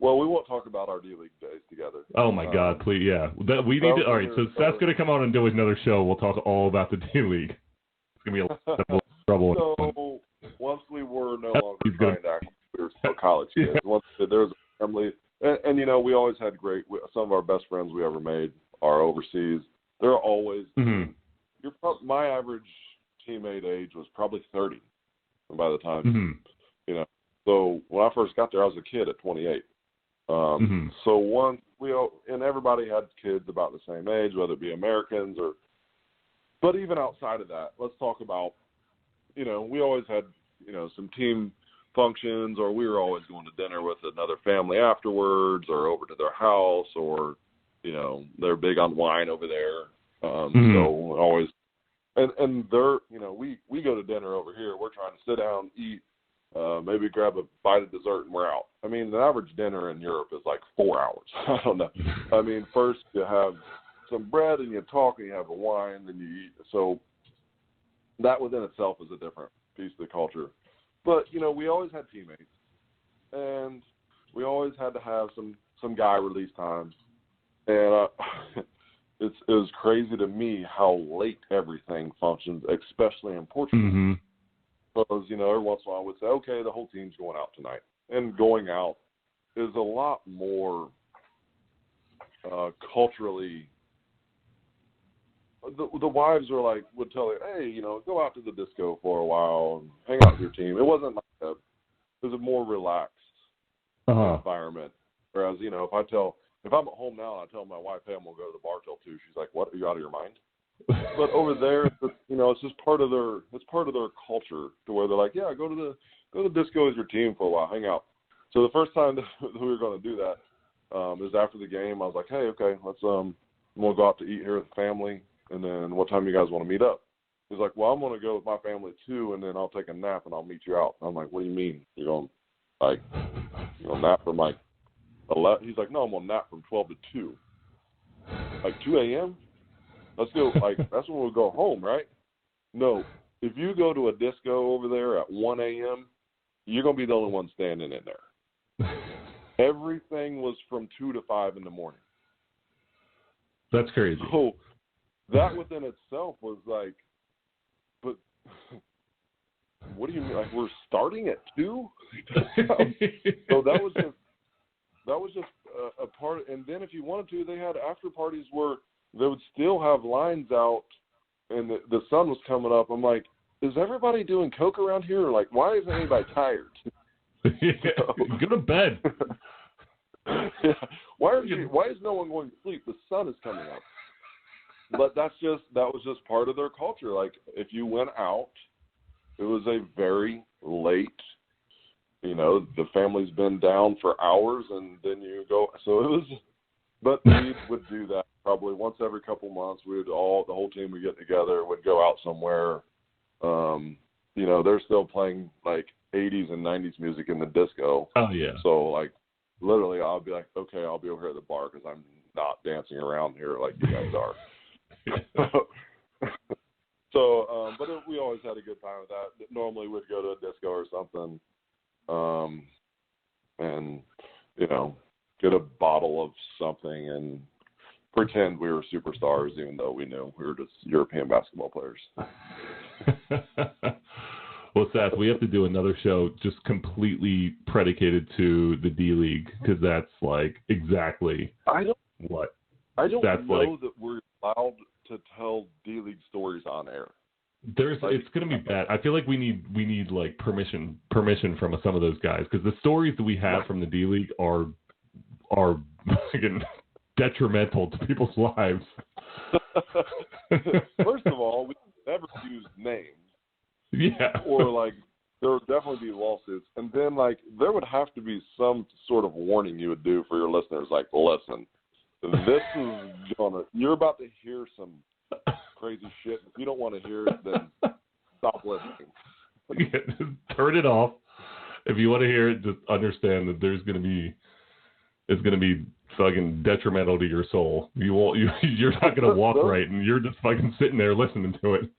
B: Well, we won't talk about our D-League days together.
A: Oh, my God, please, yeah. We need to, all right, so Seth's going to come on and do another show. We'll talk all about the D-League. It's going to be a lot of trouble.
B: So, once we were no longer trying to act, we were still college kids. Once there was a family, and we always had some of our best friends we ever made are overseas. They're always, my average teammate age was probably 30 by the time, So when I first got there, I was a kid at 28. So once and everybody had kids about the same age, whether it be Americans but even outside of that, let's talk about, we always had, some team functions, or we were always going to dinner with another family afterwards, or over to their house, or, they're big on wine over there. So always, and they're, we go to dinner over here. We're trying to sit down, eat, maybe grab a bite of dessert, and we're out. I mean, the average dinner in Europe is like 4 hours. I don't know. I mean, first you have some bread, and you talk, and you have a wine, then you eat. So that within itself is a different piece of the culture. But, we always had teammates, and we always had to have some guy release times. And it was crazy to me how late everything functions, especially in Portugal. Because, every once in a while I would say, okay, the whole team's going out tonight. And going out is a lot more culturally. The wives would tell her, hey, go out to the disco for a while and hang out with your team. It wasn't like it was a more relaxed environment. Whereas, if I'm at home now and I tell my wife, hey, I'm going to go to the bar till 2, she's like, what, are you out of your mind? But over there, it's just part of their culture to where they're like, yeah, go to the disco as your team for a while, hang out. So the first time that we were going to do that is after the game. I was like, hey, okay, let's we'll go out to eat here with the family, and then what time you guys want to meet up? He's like, well, I'm going to go with my family too, and then I'll take a nap and I'll meet you out. I'm like, what do you mean? You're going nap from like 11? He's like, no, I'm going to nap from 12 to 2. Like 2 a.m.? Let's go, that's when we'll go home, right? No. If you go to a disco over there at 1 a.m., you're going to be the only one standing in there. Everything was from 2 to 5 in the morning.
A: That's crazy.
B: So that within itself was like, but what do you mean? Like, we're starting at 2? So that was just a part. And then if you wanted to, they had after parties where they would still have lines out, and the sun was coming up. I'm like, is everybody doing coke around here? Or like, why isn't anybody tired?
A: Go to bed.
B: Yeah. Why is no one going to sleep? The sun is coming up. But that was just part of their culture. Like, if you went out, it was a very late. The family's been down for hours, and then you go. So it was. But we would do that probably once every couple months. The whole team would get together, would go out somewhere. They're still playing like 80s and 90s music in the disco.
A: Oh yeah.
B: So like, literally, I'll be like, okay, I'll be over here at the bar because I'm not dancing around here like you guys are. So, but we always had a good time with that. Normally, we'd go to a disco or something, and get a bottle of something and pretend we were superstars, even though we knew we were just European basketball players.
A: Well, Seth, we have to do another show just completely predicated to the D League, because that's like exactly what.
B: I don't
A: that's
B: know
A: like,
B: that we're allowed to tell D League stories on air.
A: It's going to be bad. I feel like we need like permission from some of those guys, because the stories that we have from the D League are detrimental to people's lives.
B: First of all, we never use names.
A: Yeah.
B: Or like there would definitely be lawsuits, and then like there would have to be some sort of warning you would do for your listeners, like, listen, this is you're about to hear some crazy shit. If you don't want to hear it, then stop listening.
A: Yeah, just turn it off. If you want to hear it, just understand that it's going to be fucking detrimental to your soul. You're not going to walk right, and you're just fucking sitting there listening to it.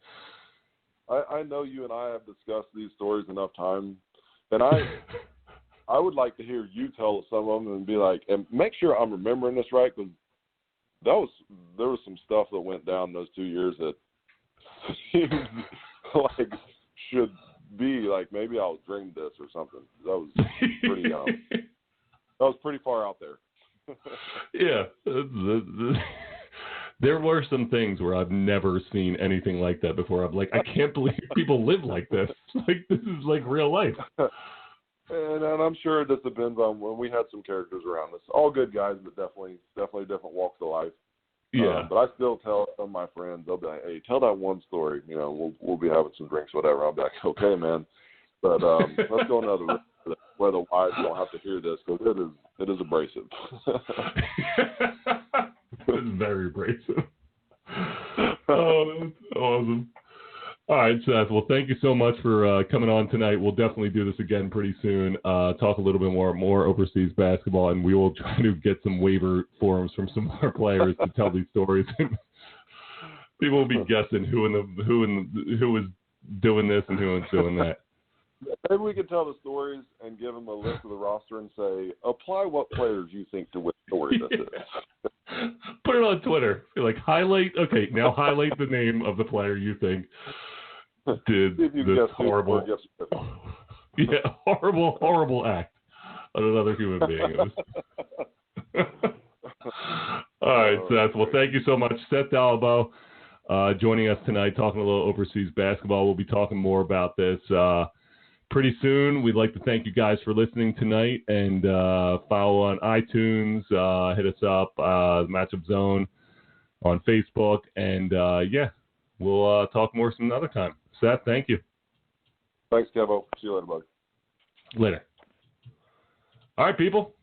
B: I know you and I have discussed these stories enough time, and I would like to hear you tell some of them and be like, and make sure I'm remembering this right, because there was some stuff that went down those 2 years that seemed like should be like, maybe I'll dream this or something. That was pretty that was pretty far out there.
A: Yeah. There were some things where I've never seen anything like that before. I'm like, I can't believe people live like this. Like, this is like real life.
B: And I'm sure this depends on when we had some characters around us. All good guys, but definitely different walks of life.
A: Yeah.
B: But I still tell some of my friends, they'll be like, hey, tell that one story. We'll be having some drinks, whatever. I'll be like, okay, man. But let's go another route where the wives don't have to hear this, because it is abrasive.
A: It's very abrasive. Oh, that's awesome. All right, Seth. Well, thank you so much for coming on tonight. We'll definitely do this again pretty soon. Talk a little bit more overseas basketball, and we will try to get some waiver forms from some more players to tell these stories. People will be guessing who is doing this and who is doing that.
B: Maybe we could tell the stories and give them a list of the roster and say, apply what players you think to which story this is.
A: Put it on Twitter. Be like, highlight the name of the player you think did this horrible act on another human being. All right, Seth. Well, thank you so much. Seth Doliboa joining us tonight, talking a little overseas basketball. We'll be talking more about this pretty soon. We'd like to thank you guys for listening tonight, and follow on iTunes, hit us up, Matchup Zone on Facebook, and we'll talk more some other time. Seth, thank you.
B: Thanks, Kevo. See you later, buddy.
A: Later. All right, people.